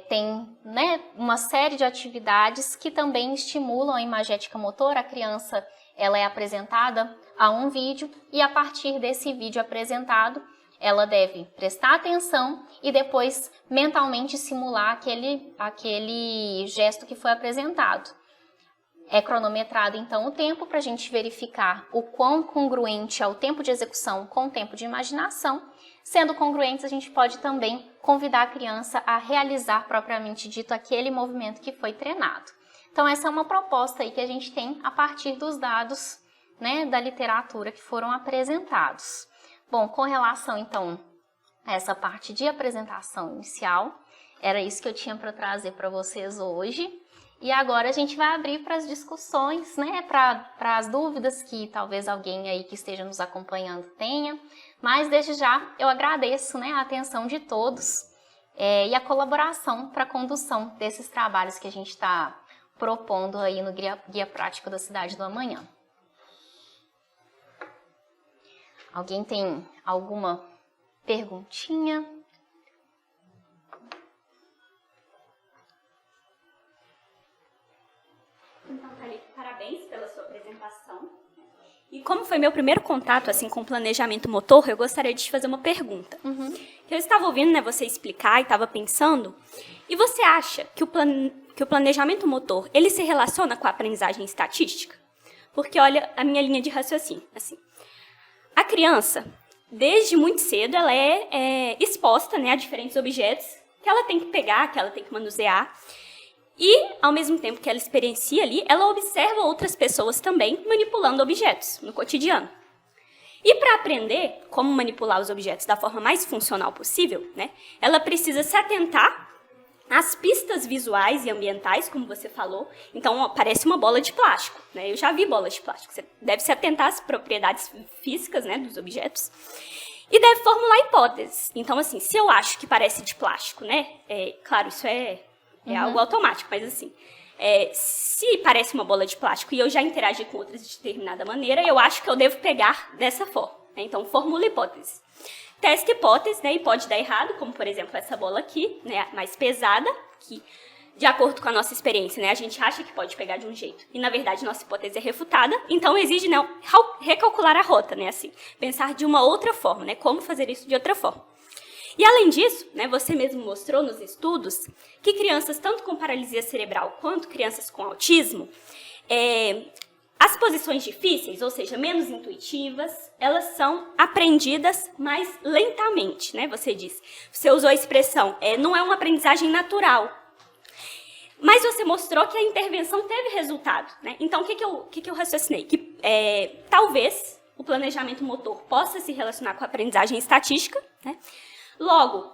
[SPEAKER 1] tem, né, uma série de atividades que também estimulam a imagética motora. A criança ela é apresentada a um vídeo e a partir desse vídeo apresentado, ela deve prestar atenção e depois mentalmente simular aquele gesto que foi apresentado. É cronometrado então o tempo para a gente verificar o quão congruente é o tempo de execução com o tempo de imaginação. Sendo congruentes, a gente pode também convidar a criança a realizar propriamente dito aquele movimento que foi treinado. Então essa é uma proposta aí que a gente tem a partir dos dados, né, da literatura que foram apresentados. Bom, com relação então a essa parte de apresentação inicial, era isso que eu tinha para trazer para vocês hoje. E agora a gente vai abrir para as discussões, né, para as dúvidas que talvez alguém aí que esteja nos acompanhando tenha. Mas desde já eu agradeço, né, a atenção de todos e a colaboração para a condução desses trabalhos que a gente está propondo aí no Guia Prático da Cidade do Amanhã. Alguém tem alguma perguntinha?
[SPEAKER 2] Então, Thalita, parabéns pela sua apresentação. E como foi meu primeiro contato assim com planejamento motor, eu gostaria de te fazer uma pergunta. Eu estava ouvindo, né, você explicar e estava pensando, e você acha que o planejamento motor, ele se relaciona com a aprendizagem estatística? Porque olha a minha linha de raciocínio, assim. A criança, desde muito cedo, ela é exposta, né, a diferentes objetos que ela tem que pegar, que ela tem que manusear. E, ao mesmo tempo que ela experiencia ali, ela observa outras pessoas também manipulando objetos no cotidiano. E para aprender como manipular os objetos da forma mais funcional possível, né, ela precisa se atentar às pistas visuais e ambientais, como você falou. Então, ó, parece uma bola de plástico, né? Eu já vi bolas de plástico. Você deve se atentar às propriedades físicas, né, dos objetos. E deve formular hipóteses. Então, assim, se eu acho que parece de plástico, né? Claro, isso é algo automático, mas assim, se parece uma bola de plástico e eu já interagi com outras de determinada maneira, eu acho que eu devo pegar dessa forma, né? Então, formula hipótese. Testa hipótese, né? E pode dar errado, como, por exemplo, essa bola aqui, né? Mais pesada, que, de acordo com a nossa experiência, né? A gente acha que pode pegar de um jeito. E, na verdade, nossa hipótese é refutada, então exige, né, recalcular a rota, né? Assim, pensar de uma outra forma, né? Como fazer isso de outra forma. E, além disso, né, você mesmo mostrou nos estudos que crianças, tanto com paralisia cerebral quanto crianças com autismo, as posições difíceis, ou seja, menos intuitivas, elas são aprendidas mais lentamente, né? Você disse. Você usou a expressão, não é uma aprendizagem natural. Mas você mostrou que a intervenção teve resultado, né? Então, o que eu raciocinei? Que talvez o planejamento motor possa se relacionar com a aprendizagem estatística, né? Logo,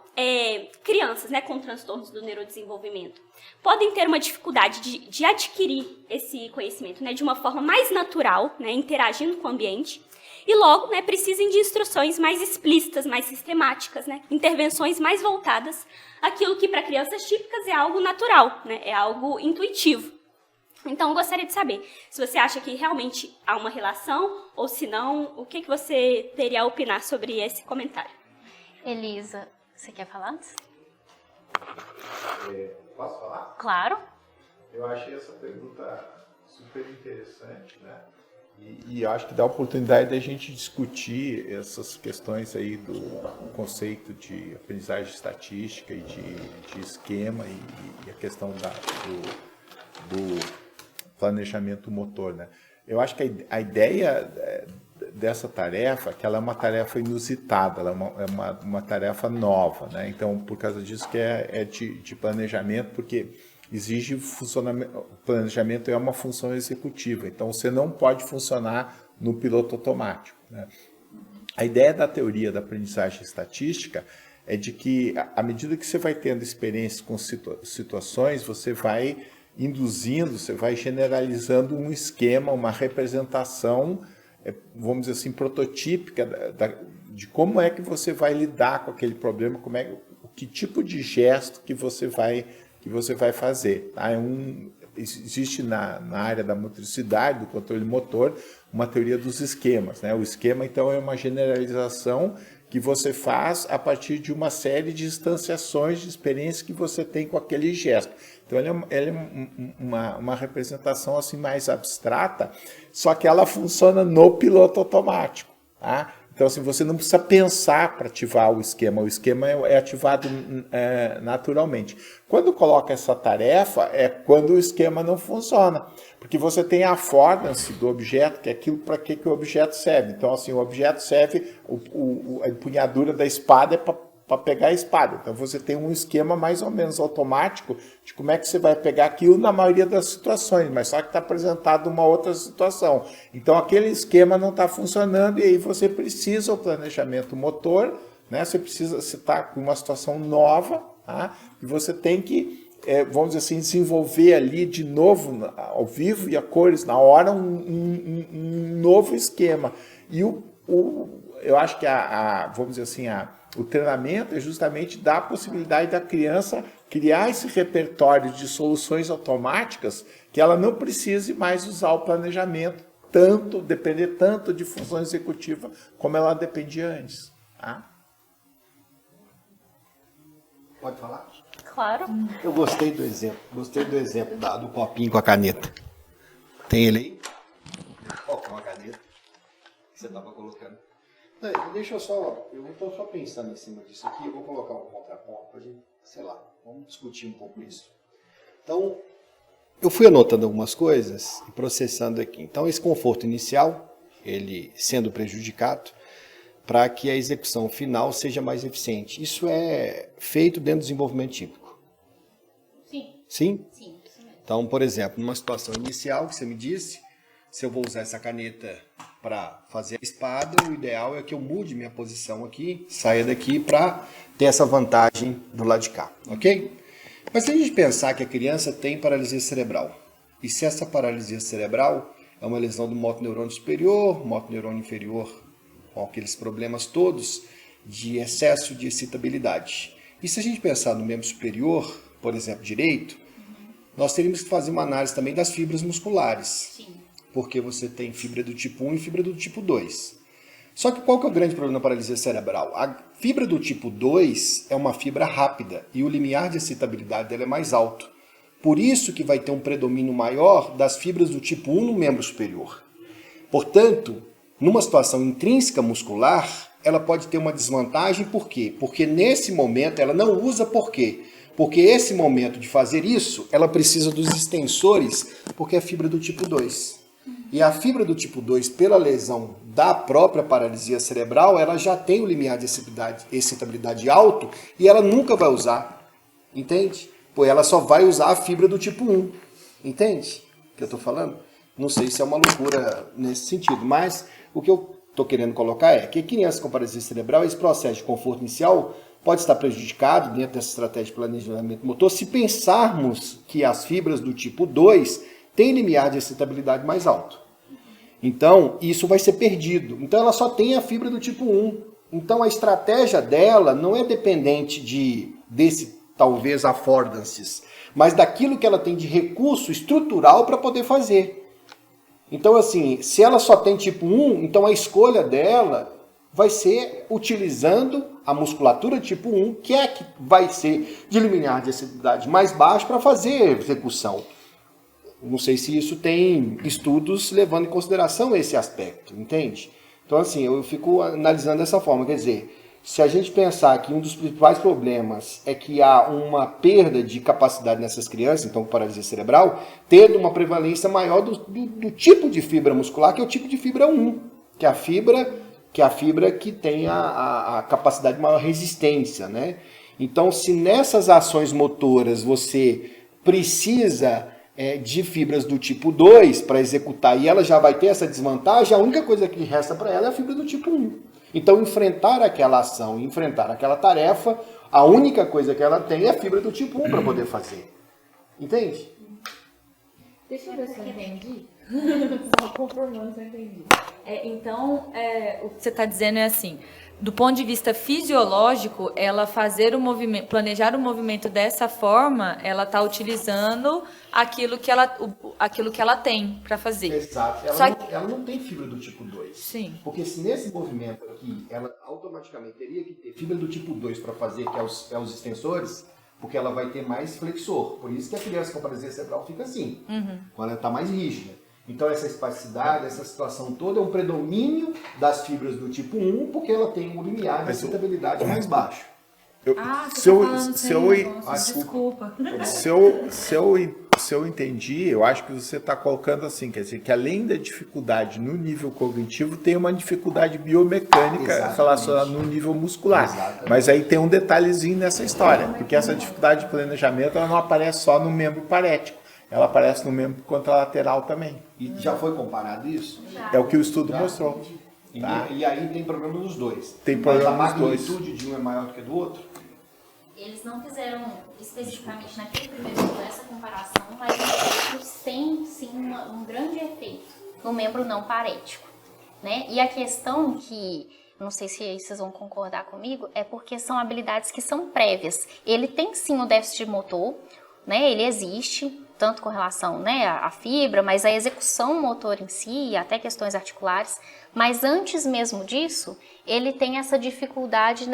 [SPEAKER 2] crianças, né, com transtornos do neurodesenvolvimento podem ter uma dificuldade de adquirir esse conhecimento, né, de uma forma mais natural, né, interagindo com o ambiente, e logo, né, precisam de instruções mais explícitas, mais sistemáticas, né, intervenções mais voltadas àquilo que para crianças típicas é algo natural, né, é algo intuitivo. Então, eu gostaria de saber se você acha que realmente há uma relação, ou se não, o que você teria a opinar sobre esse comentário.
[SPEAKER 1] Elisa, você quer falar antes?
[SPEAKER 3] Posso falar?
[SPEAKER 1] Claro.
[SPEAKER 3] Eu achei essa pergunta super interessante, né? E acho que dá a oportunidade da gente discutir essas questões aí do conceito de aprendizagem estatística e de esquema e a questão do planejamento motor, né? Eu acho que a ideia dessa tarefa, que ela é uma tarefa inusitada, ela é uma tarefa nova, né? Então, por causa disso que é de planejamento, porque exige funcionamento, o planejamento é uma função executiva, então você não pode funcionar no piloto automático, né? A ideia da teoria da aprendizagem estatística é de que, à medida que você vai tendo experiências com situações, você vai induzindo, você vai generalizando um esquema, uma representação, vamos dizer assim, prototípica de como é que você vai lidar com aquele problema, que tipo de gesto que você vai que você vai fazer. Tá? Existe na área da motricidade, do controle motor, uma teoria dos esquemas. Né? O esquema, então, é uma generalização que você faz a partir de uma série de instanciações de experiência que você tem com aquele gesto. Então, ele é uma representação assim, mais abstrata, só que ela funciona no piloto automático. Tá? Então, assim, você não precisa pensar para ativar o esquema é ativado naturalmente. Quando coloca essa tarefa, é quando o esquema não funciona, porque você tem a affordance do objeto, que é aquilo para que o objeto serve. Então, assim, o objeto serve, a empunhadura da espada é para pegar a espada. Então, você tem um esquema mais ou menos automático de como é que você vai pegar aquilo na maioria das situações, mas só que está apresentado uma outra situação. Então, aquele esquema não está funcionando e aí você precisa o planejamento motor, né? Você está com uma situação nova, tá? E você tem que, vamos dizer assim, desenvolver ali de novo, ao vivo e a cores, na hora, um novo esquema. E eu acho que vamos dizer assim, o treinamento é justamente dar a possibilidade da criança criar esse repertório de soluções automáticas que ela não precise mais usar o planejamento depender tanto de função executiva como ela dependia antes. Tá?
[SPEAKER 4] Pode falar?
[SPEAKER 1] Claro.
[SPEAKER 4] Eu gostei do exemplo do copinho com a caneta. Tem ele aí? Ó, com a caneta que você estava colocando. Deixa eu estou só pensando em cima disso aqui, eu vou colocar um contraponto para gente, sei lá, vamos discutir um pouco isso. Então, eu fui anotando algumas coisas e processando aqui. Então, esse conforto inicial, ele sendo prejudicado, para que a execução final seja mais eficiente. Isso é feito dentro do desenvolvimento típico.
[SPEAKER 1] Sim.
[SPEAKER 4] Sim?
[SPEAKER 1] Sim, isso mesmo.
[SPEAKER 4] Então, por exemplo, numa situação inicial que você me disse, se eu vou usar essa caneta para fazer a espada, o ideal é que eu mude minha posição aqui, saia daqui para ter essa vantagem do lado de cá, ok? Mas se a gente pensar que a criança tem paralisia cerebral, e se essa paralisia cerebral é uma lesão do motoneurônio superior, motoneurônio inferior, com aqueles problemas todos de excesso de excitabilidade. E se a gente pensar no membro superior, por exemplo, direito, nós teríamos que fazer uma análise também das fibras musculares.
[SPEAKER 1] Sim.
[SPEAKER 4] Porque você tem fibra do tipo 1 e fibra do tipo 2. Só que qual que é o grande problema da paralisia cerebral? A fibra do tipo 2 é uma fibra rápida e o limiar de excitabilidade dela é mais alto. Por isso que vai ter um predomínio maior das fibras do tipo 1 no membro superior. Portanto, numa situação intrínseca muscular, ela pode ter uma desvantagem, por quê? Porque nesse momento ela não usa por quê? Porque esse momento de fazer isso, ela precisa dos extensores, porque é fibra do tipo 2. E a fibra do tipo 2, pela lesão da própria paralisia cerebral, ela já tem o limiar de excitabilidade alto e ela nunca vai usar. Entende? Pois ela só vai usar a fibra do tipo 1. Entende o que eu estou falando? Não sei se é uma loucura nesse sentido, mas o que eu estou querendo colocar é que crianças com paralisia cerebral, esse processo de conforto inicial pode estar prejudicado dentro dessa estratégia de planejamento motor se pensarmos que as fibras do tipo 2 têm limiar de excitabilidade mais alto. Então, isso vai ser perdido. Então, ela só tem a fibra do tipo 1. Então, a estratégia dela não é dependente desse, talvez, affordances, mas daquilo que ela tem de recurso estrutural para poder fazer. Então, assim, se ela só tem tipo 1, então a escolha dela vai ser utilizando a musculatura tipo 1, que é a que vai ser de limiar de excitabilidade mais baixo para fazer a execução. Não sei se isso tem estudos levando em consideração esse aspecto, entende? Então, assim, eu fico analisando dessa forma, quer dizer, se a gente pensar que um dos principais problemas é que há uma perda de capacidade nessas crianças, então com paralisia cerebral, tendo uma prevalência maior do tipo de fibra muscular, que é o tipo de fibra 1, que é a fibra que tem a capacidade de maior resistência, né? Então, se nessas ações motoras você precisa de fibras do tipo 2 para executar e ela já vai ter essa desvantagem, a única coisa que resta para ela é a fibra do tipo 1. Então, enfrentar aquela ação, enfrentar aquela tarefa, a única coisa que ela tem é a fibra do tipo 1 para poder fazer. Entende?
[SPEAKER 5] Deixa eu ver se eu entendi. Só confirmando se eu entendi. Então, o que você está dizendo é assim, do ponto de vista fisiológico, ela fazer o movimento, planejar o movimento dessa forma, ela está utilizando aquilo que ela tem para fazer.
[SPEAKER 4] Exato. Ela não tem fibra do tipo 2.
[SPEAKER 5] Sim.
[SPEAKER 4] Porque se nesse movimento aqui, ela automaticamente teria que ter fibra do tipo 2 para fazer, que é os extensores, porque ela vai ter mais flexor. Por isso que a criança com paralisia cerebral fica assim, quando ela está mais rígida. Então essa espasticidade, essa situação toda é um predomínio das fibras do tipo 1, porque ela tem um limiar de excitabilidade mais baixo.
[SPEAKER 5] Desculpa.
[SPEAKER 3] Se eu entendi, eu acho que você está colocando assim, quer dizer, que além da dificuldade no nível cognitivo, tem uma dificuldade biomecânica relacionada no nível muscular.
[SPEAKER 4] Exatamente.
[SPEAKER 3] Mas aí tem um detalhezinho nessa história, porque essa dificuldade de planejamento ela não aparece só no membro parético, ela aparece no membro contralateral também.
[SPEAKER 4] E já foi comparado isso?
[SPEAKER 3] É o que o estudo mostrou. Tá?
[SPEAKER 4] E aí tem problema nos dois.
[SPEAKER 3] Tem problema
[SPEAKER 4] Mas a
[SPEAKER 3] nos dois.
[SPEAKER 4] magnitude de um é maior do que do outro?
[SPEAKER 1] Eles não fizeram especificamente naquele primeiro estudo essa comparação, mas os outros têm sim um grande efeito no membro não parético, né? E a questão que, não sei se vocês vão concordar comigo, é porque são habilidades que são prévias. Ele tem sim o déficit motor, né? Ele existe, tanto com relação, né, à fibra, mas a execução motor em si, até questões articulares. Mas antes mesmo disso, ele tem essa dificuldade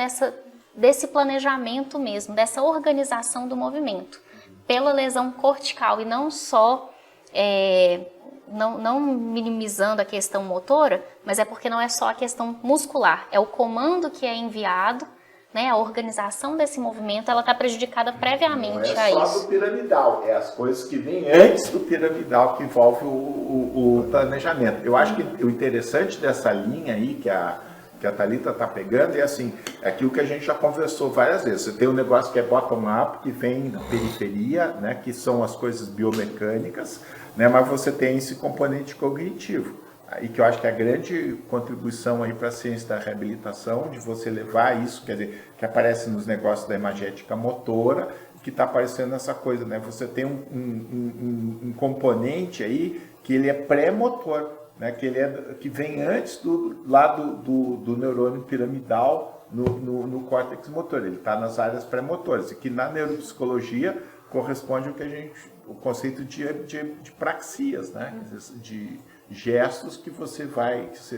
[SPEAKER 1] desse planejamento mesmo, dessa organização do movimento, pela lesão cortical e não só, não minimizando a questão motora, mas é porque não é só a questão muscular, é o comando que é enviado, né, a organização desse movimento, ela está prejudicada previamente a isso.
[SPEAKER 3] Não é só do piramidal, é as coisas que vêm antes do piramidal que envolve o planejamento. Eu acho que o interessante dessa linha aí que a Thalita está pegando é assim, é aquilo que a gente já conversou várias vezes. Você tem um negócio que é bottom-up, que vem da periferia, né, que são as coisas biomecânicas, né, mas você tem esse componente cognitivo. E que eu acho que é a grande contribuição aí para a ciência da reabilitação, de você levar isso, quer dizer, que aparece nos negócios da imagética motora, que está aparecendo essa coisa, né? Você tem um componente aí que ele é pré-motor, né? Que vem antes do lado do neurônio piramidal no córtex motor, ele está nas áreas pré-motoras, e que na neuropsicologia corresponde ao que o conceito de praxias, né? De gestos que você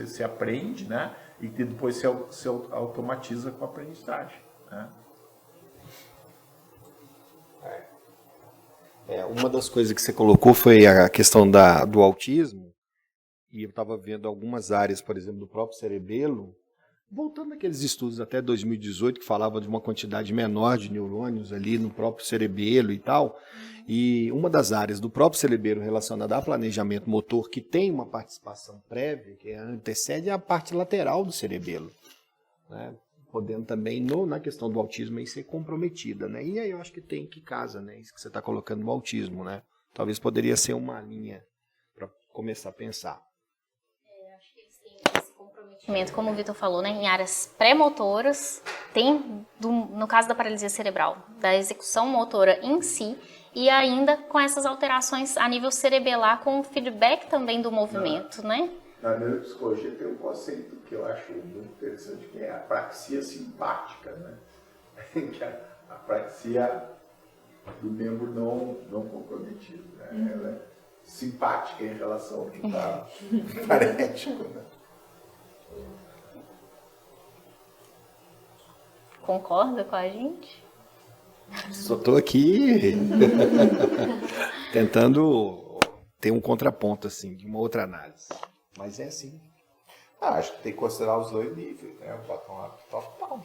[SPEAKER 3] se aprende, né? E que depois se automatiza com a aprendizagem, né?
[SPEAKER 4] Uma das coisas que você colocou foi a questão do autismo, e eu estava vendo algumas áreas, por exemplo, do próprio cerebelo, voltando àqueles estudos até 2018, que falavam de uma quantidade menor de neurônios ali no próprio cerebelo e tal, e uma das áreas do próprio cerebelo relacionada a planejamento motor, que tem uma participação prévia, que antecede, é a parte lateral do cerebelo, né? Podendo também, na questão do autismo, aí ser comprometida, né? E aí eu acho que tem que casa, né? Isso que você está colocando no autismo, né? Talvez poderia ser uma linha para começar a pensar.
[SPEAKER 1] Acho que eles têm esse comprometimento, como o Vitor falou, né, em áreas pré-motoras, tem, no caso da paralisia cerebral, da execução motora em si, e ainda com essas alterações a nível cerebelar, com o feedback também do movimento, né?
[SPEAKER 3] Na neuropsicologia tem um conceito que eu acho muito interessante, que é a praxia simpática, né? Que é a praxia do membro não comprometido, né? Ela é simpática em relação ao que está parético, né?
[SPEAKER 1] Concorda com a gente?
[SPEAKER 4] Só estou aqui tentando ter um contraponto, assim, de uma outra análise. Mas é assim.
[SPEAKER 3] Acho que tem que considerar os dois níveis, né? O bottom-up e o top-down.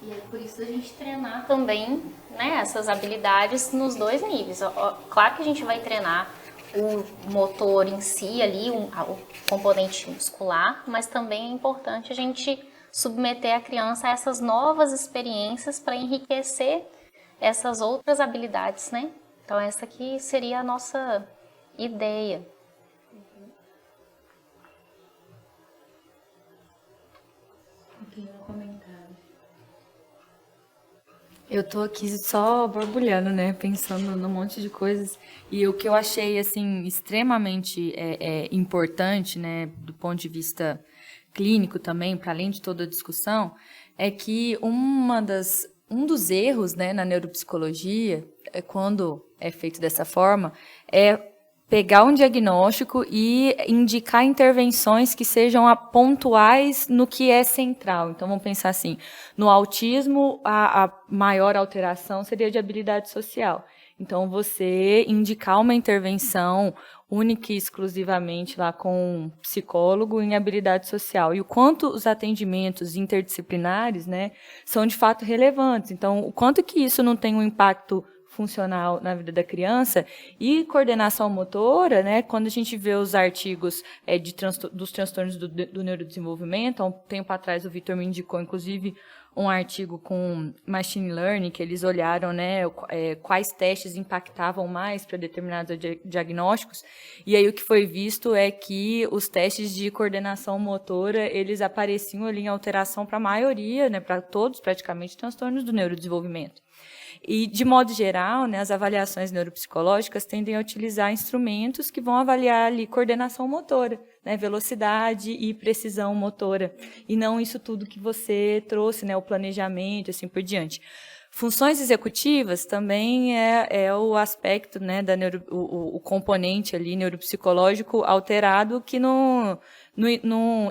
[SPEAKER 1] E é por isso a gente treinar também, né, essas habilidades nos dois níveis. Claro que a gente vai treinar o motor em si ali, o componente muscular, mas também é importante a gente submeter a criança a essas novas experiências para enriquecer essas outras habilidades, né? Então essa aqui seria a nossa ideia.
[SPEAKER 5] Eu tô aqui só borbulhando, né? Pensando num monte de coisas. E o que eu achei, assim, extremamente importante, né? Do ponto de vista clínico também, para além de toda a discussão, é que um dos erros, né, na neuropsicologia, quando é feito dessa forma, é pegar um diagnóstico e indicar intervenções que sejam pontuais no que é central. Então, vamos pensar assim, no autismo, a maior alteração seria de habilidade social. Então, você indicar uma intervenção única e exclusivamente lá com um psicólogo em habilidade social. E o quanto os atendimentos interdisciplinares, né, são de fato relevantes. Então, o quanto que isso não tem um impacto funcional na vida da criança e coordenação motora, né? Quando a gente vê os artigos dos transtornos do neurodesenvolvimento, há um tempo atrás o Vitor me indicou, inclusive, um artigo com machine learning, que eles olharam, né, quais testes impactavam mais para determinados diagnósticos, e aí o que foi visto é que os testes de coordenação motora, eles apareciam ali em alteração para a maioria, né, para todos praticamente, transtornos do neurodesenvolvimento. E, de modo geral, né, as avaliações neuropsicológicas tendem a utilizar instrumentos que vão avaliar ali coordenação motora, né, velocidade e precisão motora, e não isso tudo que você trouxe, né, o planejamento, assim por diante. Funções executivas também é o aspecto, né, o componente ali neuropsicológico alterado que não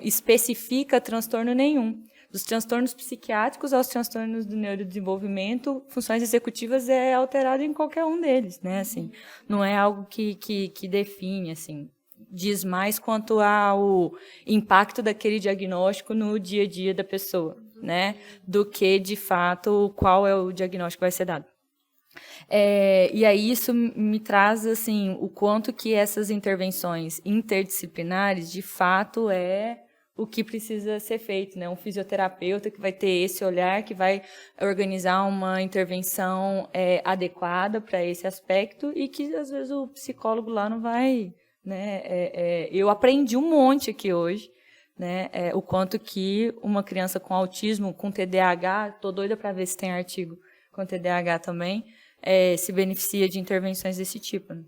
[SPEAKER 5] especifica transtorno nenhum. Dos transtornos psiquiátricos aos transtornos do neurodesenvolvimento, funções executivas é alterado em qualquer um deles, né? Assim, não é algo que define, assim, diz mais quanto ao impacto daquele diagnóstico no dia a dia da pessoa, né? Do que, de fato, qual é o diagnóstico que vai ser dado. E aí isso me traz, assim, o quanto que essas intervenções interdisciplinares, de fato, o que precisa ser feito, né? Um fisioterapeuta que vai ter esse olhar, que vai organizar uma intervenção adequada para esse aspecto e que, às vezes, o psicólogo lá não vai, né? Eu aprendi um monte aqui hoje, né? O quanto que uma criança com autismo, com TDAH, estou doida para ver se tem artigo com TDAH também, se beneficia de intervenções desse tipo, né?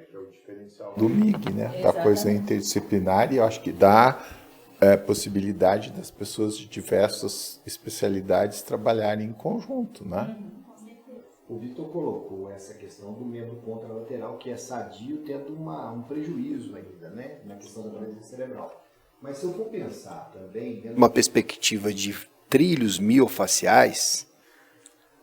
[SPEAKER 3] Que é o diferencial do MIG, né? Da coisa interdisciplinar, e eu acho que dá possibilidade das pessoas de diversas especialidades trabalharem em conjunto, né?
[SPEAKER 6] O Vitor colocou essa questão do membro contralateral, que é sadio, tendo um prejuízo ainda, né, na questão da paralisia cerebral. Mas se eu for pensar também, uma perspectiva de trilhos miofaciais,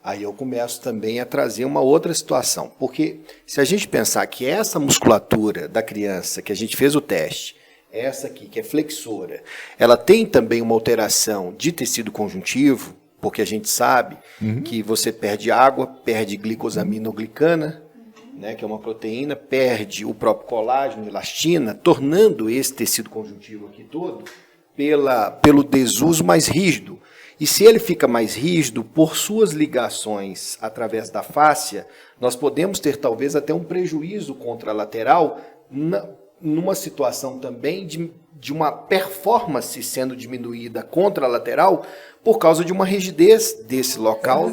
[SPEAKER 6] aí eu começo também a trazer uma outra situação. Porque se a gente pensar que essa musculatura da criança, que a gente fez o teste, essa aqui, que é flexora, ela tem também uma alteração de tecido conjuntivo, porque a gente sabe que você perde água, perde glicosaminoglicana, né, que é uma proteína, perde o próprio colágeno, elastina, tornando esse tecido conjuntivo aqui todo pelo desuso mais rígido. E se ele fica mais rígido, por suas ligações através da fáscia, nós podemos ter talvez até um prejuízo contralateral numa situação também de uma performance sendo diminuída contralateral por causa de uma rigidez desse local,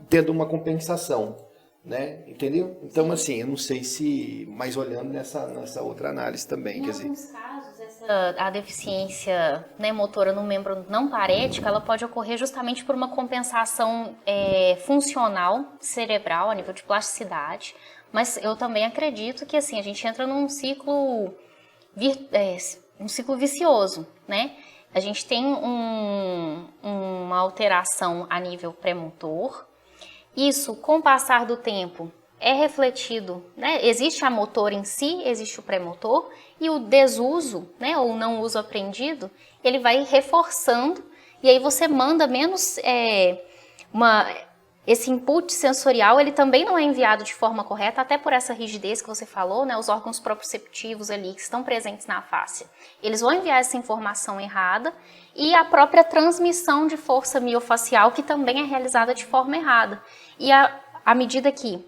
[SPEAKER 6] tendo uma compensação, né? Entendeu? Então, assim, eu não sei se, mas olhando nessa outra análise também, quer dizer...
[SPEAKER 1] Em alguns casos, a deficiência, né, motora no membro não parético, ela pode ocorrer justamente por uma compensação funcional cerebral, a nível de plasticidade. Mas eu também acredito que, assim, a gente entra num ciclo vicioso, né? A gente tem uma alteração a nível pré-motor. Isso, com o passar do tempo, é refletido, né? Existe a motor em si, existe o pré-motor, e o desuso, né, ou não uso aprendido, ele vai reforçando, e aí você manda menos... Esse input sensorial, ele também não é enviado de forma correta, até por essa rigidez que você falou, né, os órgãos proprioceptivos ali, que estão presentes na fáscia. Eles vão enviar essa informação errada, e a própria transmissão de força miofacial, que também é realizada de forma errada. E à medida que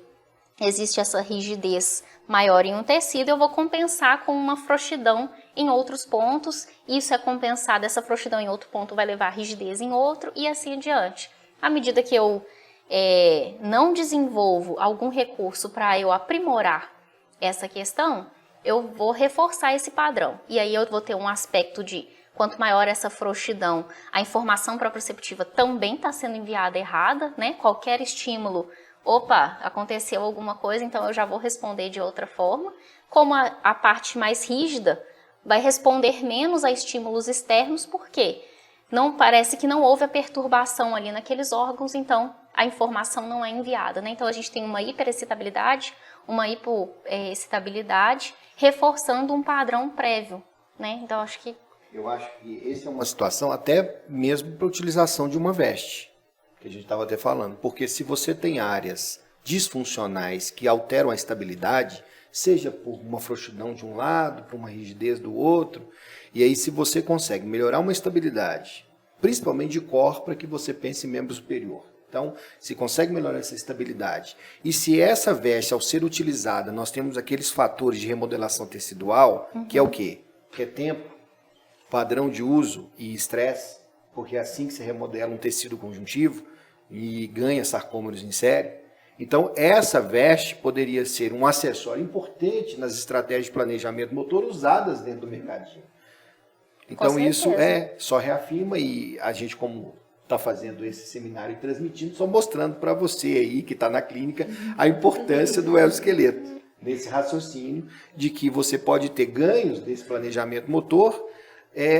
[SPEAKER 1] existe essa rigidez maior em um tecido, eu vou compensar com uma frouxidão em outros pontos, isso é compensado, essa frouxidão em outro ponto vai levar a rigidez em outro, e assim adiante. À medida que eu não desenvolvo algum recurso para eu aprimorar essa questão, eu vou reforçar esse padrão. E aí eu vou ter um aspecto de quanto maior essa frouxidão, a informação proprioceptiva também está sendo enviada errada, né? Qualquer estímulo, opa, aconteceu alguma coisa, então eu já vou responder de outra forma. Como a parte mais rígida vai responder menos a estímulos externos, por quê? Não parece que não houve a perturbação ali naqueles órgãos, então a informação não é enviada, né? Então a gente tem uma hiperexcitabilidade, uma hipoexcitabilidade, reforçando um padrão prévio, né? Então acho que...
[SPEAKER 4] Eu acho que essa é uma situação até mesmo para a utilização de uma veste, que a gente estava até falando, porque se você tem áreas disfuncionais que alteram a estabilidade, seja por uma frouxidão de um lado, por uma rigidez do outro, e aí se você consegue melhorar uma estabilidade, principalmente de core, para que você pense em membro superior. Então, se consegue melhorar essa estabilidade, e se essa veste, ao ser utilizada, nós temos aqueles fatores de remodelação tecidual, que é o quê? Que é tempo, padrão de uso e estresse, porque é assim que se remodela um tecido conjuntivo e ganha sarcômeros em série. Então, essa veste poderia ser um acessório importante nas estratégias de planejamento motor usadas dentro do mercadinho. Então, isso só reafirma, e a gente, como está fazendo esse seminário e transmitindo, só mostrando para você aí, que está na clínica, a importância do exoesqueleto, nesse raciocínio de que você pode ter ganhos desse planejamento motor,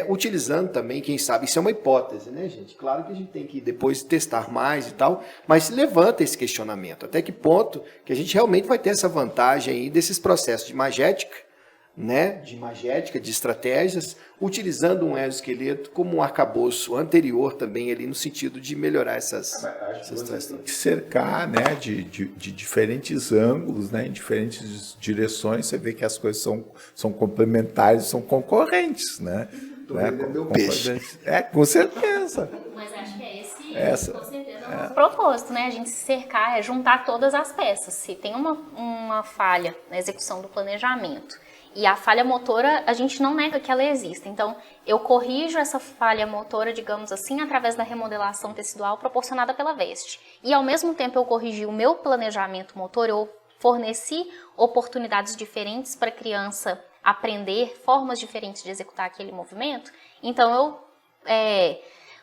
[SPEAKER 4] utilizando também, quem sabe, isso é uma hipótese, né, gente? Claro que a gente tem que depois testar mais e tal, mas levanta esse questionamento. Até que ponto que a gente realmente vai ter essa vantagem aí desses processos de imagética, né, de estratégias, utilizando um exoesqueleto como um arcabouço anterior também ali no sentido de melhorar essas situações.
[SPEAKER 3] Cercar, né, de diferentes ângulos, né, em diferentes direções, você vê que as coisas são complementares, são concorrentes, né?
[SPEAKER 4] Meu peixe.
[SPEAKER 3] Com certeza.
[SPEAKER 1] Mas acho que é esse, com certeza, o nosso propósito, né? A gente se cercar, juntar todas as peças. Se tem uma falha na execução do planejamento, e a falha motora, a gente não nega que ela exista. Então, eu corrijo essa falha motora, digamos assim, através da remodelação tecidual proporcionada pela veste. E, ao mesmo tempo, eu corrigi o meu planejamento motor, eu forneci oportunidades diferentes para a criança aprender formas diferentes de executar aquele movimento. Então, eu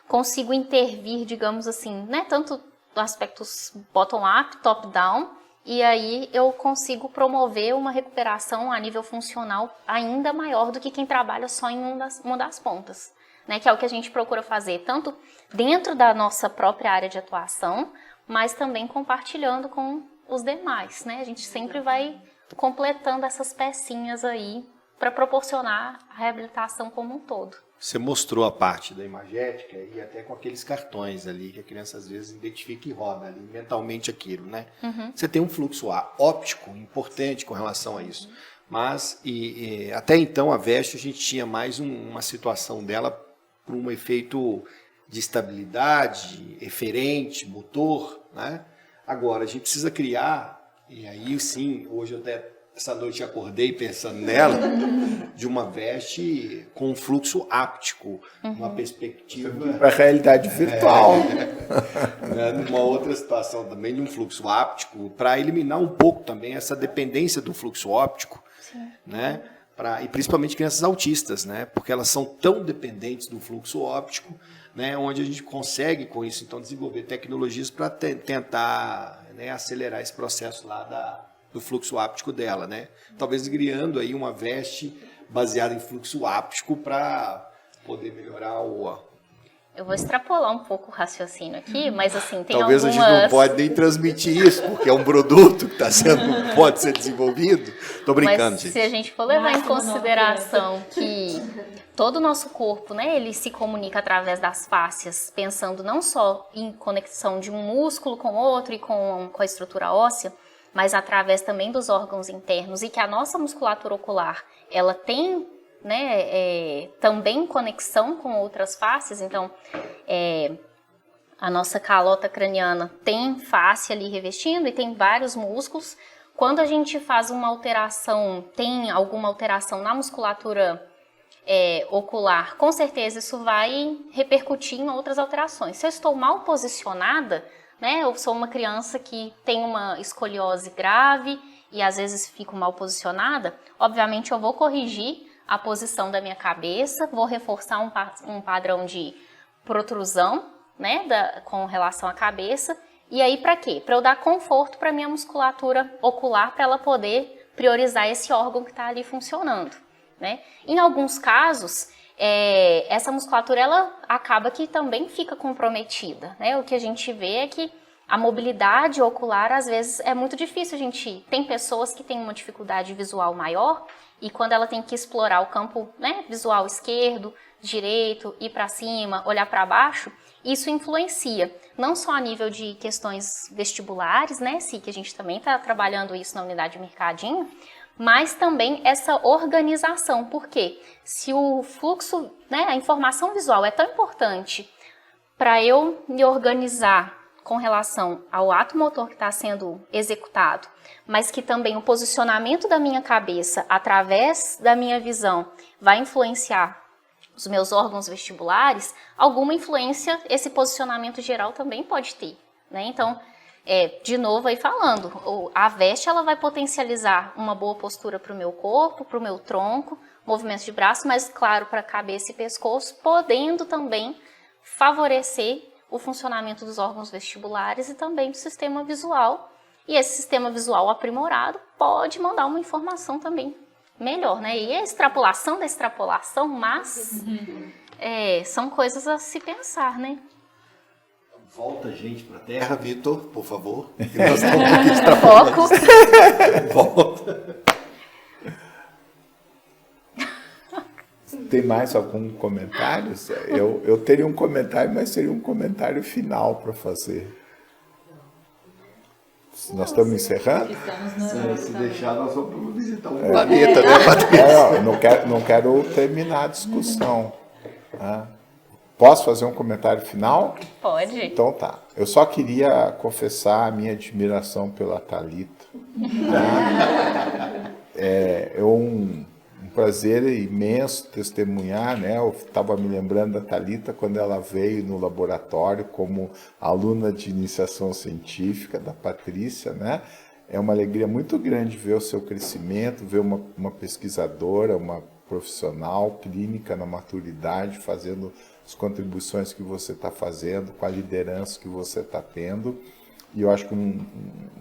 [SPEAKER 1] consigo intervir, digamos assim, né, tanto do aspectos bottom-up, top-down, e aí eu consigo promover uma recuperação a nível funcional ainda maior do que quem trabalha só em uma das pontas, né? Que é o que a gente procura fazer, tanto dentro da nossa própria área de atuação, mas também compartilhando com os demais, né? A gente sempre vai completando essas pecinhas aí para proporcionar a reabilitação como um todo.
[SPEAKER 4] Você mostrou a parte da imagética e até com aqueles cartões ali que a criança às vezes identifica e roda ali mentalmente aquilo, né? Uhum. Você tem um fluxo óptico importante com relação a isso. Mas até então a veste a gente tinha mais uma situação dela por um efeito de estabilidade, eferente, motor, né? Agora a gente precisa criar, e aí sim, hoje eu até essa noite acordei pensando nela, de uma veste com fluxo áptico, uma perspectiva...
[SPEAKER 3] Para a realidade virtual.
[SPEAKER 4] Numa outra situação também, de um fluxo áptico, para eliminar um pouco também essa dependência do fluxo óptico, né? E principalmente crianças autistas, né? Porque elas são tão dependentes do fluxo óptico, né? Onde a gente consegue, com isso, então, desenvolver tecnologias para tentar, né, acelerar esse processo lá do fluxo áptico dela, né? Talvez criando aí uma veste baseada em fluxo áptico para poder melhorar
[SPEAKER 1] Eu vou extrapolar um pouco o raciocínio aqui, mas assim, tem
[SPEAKER 4] Talvez
[SPEAKER 1] algumas...
[SPEAKER 4] a gente não pode nem transmitir isso, porque é um produto que pode ser desenvolvido. Tô brincando,
[SPEAKER 1] mas
[SPEAKER 4] gente.
[SPEAKER 1] Se a gente for levar em consideração que todo o nosso corpo, né, ele se comunica através das fáscias, pensando não só em conexão de um músculo com outro e com a estrutura óssea, mas através também dos órgãos internos, e que a nossa musculatura ocular, ela tem, né, também conexão com outras fáscias. Então, a nossa calota craniana tem face ali revestindo e tem vários músculos. Quando a gente faz uma alteração, tem alguma alteração na musculatura ocular, com certeza isso vai repercutir em outras alterações. Se eu estou mal posicionada, né, eu sou uma criança que tem uma escoliose grave e às vezes fico mal posicionada, obviamente eu vou corrigir a posição da minha cabeça, vou reforçar um padrão de protrusão, né, com relação à cabeça. E aí para quê? Para eu dar conforto para minha musculatura ocular, para ela poder priorizar esse órgão que está ali funcionando, né? Em alguns casos, essa musculatura ela acaba que também fica comprometida, né? O que a gente vê é que a mobilidade ocular, às vezes, é muito difícil. Tem pessoas que têm uma dificuldade visual maior e quando ela tem que explorar o campo, né, visual esquerdo, direito, ir para cima, olhar para baixo, isso influencia, não só a nível de questões vestibulares, né, que a gente também está trabalhando isso na unidade de mercadinho, mas também essa organização, porque se o fluxo, né, a informação visual é tão importante para eu me organizar com relação ao ato motor que está sendo executado, mas que também o posicionamento da minha cabeça através da minha visão vai influenciar os meus órgãos vestibulares, alguma influência esse posicionamento geral também pode ter, né? Então, de novo aí falando, a veste ela vai potencializar uma boa postura para o meu corpo, para o meu tronco, movimentos de braço, mas claro, para a cabeça e pescoço, podendo também favorecer o funcionamento dos órgãos vestibulares e também do sistema visual. E esse sistema visual aprimorado pode mandar uma informação também melhor, né? E a extrapolação da extrapolação, mas são coisas a se pensar, né?
[SPEAKER 6] Volta a gente para a Terra,
[SPEAKER 4] Vitor, por favor.
[SPEAKER 1] Foco.
[SPEAKER 4] Volta.
[SPEAKER 3] Tem mais algum comentário? Eu teria um comentário, mas seria um comentário final para fazer. Nós estamos encerrando?
[SPEAKER 6] se deixar, nós vamos visitar um
[SPEAKER 4] Planeta, né, Patrícia?
[SPEAKER 3] Não quero terminar a discussão. Tá? Posso fazer um comentário final?
[SPEAKER 1] Pode.
[SPEAKER 3] Então tá. Eu só queria confessar a minha admiração pela Thalita. Tá? É um prazer imenso testemunhar, né? Eu estava me lembrando da Thalita quando ela veio no laboratório como aluna de iniciação científica da Patrícia, né? É uma alegria muito grande ver o seu crescimento, ver uma pesquisadora, uma profissional clínica na maturidade, fazendo as contribuições que você está fazendo, com a liderança que você está tendo. E eu acho que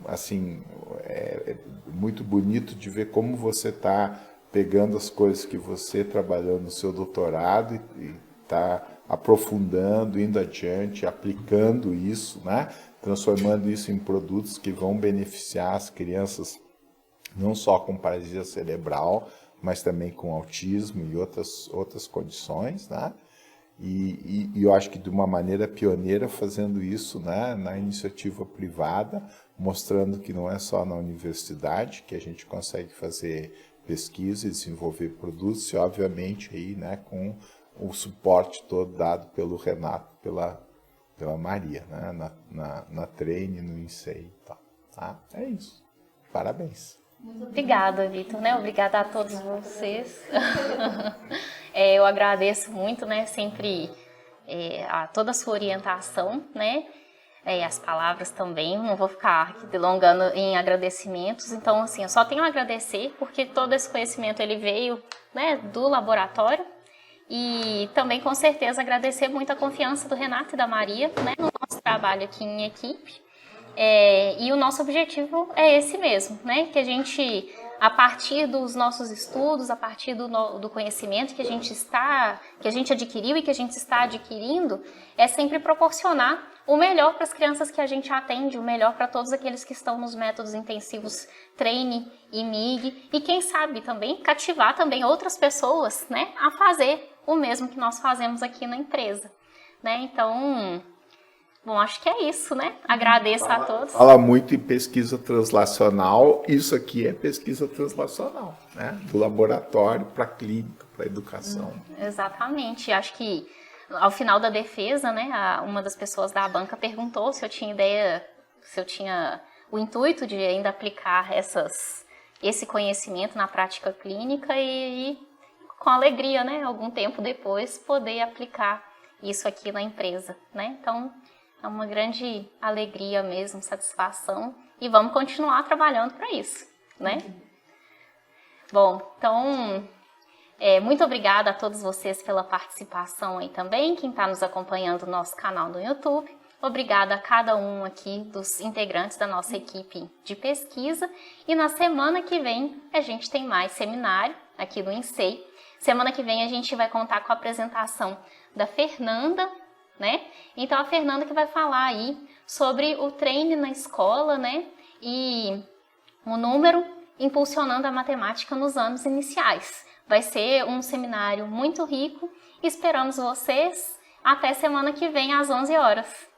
[SPEAKER 3] assim, é muito bonito de ver como você está pegando as coisas que você trabalhou no seu doutorado e está aprofundando, indo adiante, aplicando isso, né? Transformando isso em produtos que vão beneficiar as crianças não só com paralisia cerebral, mas também com autismo e outras condições, né? E eu acho que de uma maneira pioneira fazendo isso, né, na iniciativa privada, mostrando que não é só na universidade que a gente consegue fazer pesquisa e desenvolver produtos, e obviamente aí, né, com o suporte todo dado pelo Renato, pela Maria, né, na Treine, no INSEE e tal. Tá? É isso. Parabéns.
[SPEAKER 1] Muito obrigada, Vitor, né? Obrigada a todos vocês. Eu agradeço muito, né, sempre a toda a sua orientação, né? As palavras também, não vou ficar aqui delongando em agradecimentos. Então, assim, eu só tenho a agradecer, porque todo esse conhecimento ele veio, né, do laboratório. E também, com certeza, agradecer muito a confiança do Renato e da Maria, né, no nosso trabalho aqui em equipe. E o nosso objetivo é esse mesmo, né, que a gente, a partir dos nossos estudos, a partir do conhecimento que a gente adquiriu e que a gente está adquirindo, é sempre proporcionar o melhor para as crianças que a gente atende, o melhor para todos aqueles que estão nos métodos intensivos Treine e MIG, e quem sabe também cativar também outras pessoas, né, a fazer o mesmo que nós fazemos aqui na empresa, né? Então, bom, acho que é isso, né? Agradeço a todos.
[SPEAKER 3] Fala muito em pesquisa translacional, isso aqui é pesquisa translacional, né? Do laboratório para a clínica, para a educação.
[SPEAKER 1] Exatamente, acho que ao final da defesa, né, uma das pessoas da banca perguntou se eu tinha ideia, se eu tinha o intuito de ainda aplicar esse conhecimento na prática clínica e com alegria, né, algum tempo depois, poder aplicar isso aqui na empresa, né? Então, é uma grande alegria mesmo, satisfação, e vamos continuar trabalhando para isso, né? Bom, então, Muito obrigada a todos vocês pela participação aí também, quem está nos acompanhando no nosso canal no YouTube. Obrigada a cada um aqui dos integrantes da nossa equipe de pesquisa. E na semana que vem a gente tem mais seminário aqui no INSEE. Semana que vem a gente vai contar com a apresentação da Fernanda, né? Então a Fernanda que vai falar aí sobre o treino na escola, né? E o número impulsionando a matemática nos anos iniciais. Vai ser um seminário muito rico. Esperamos vocês até semana que vem às 11 horas.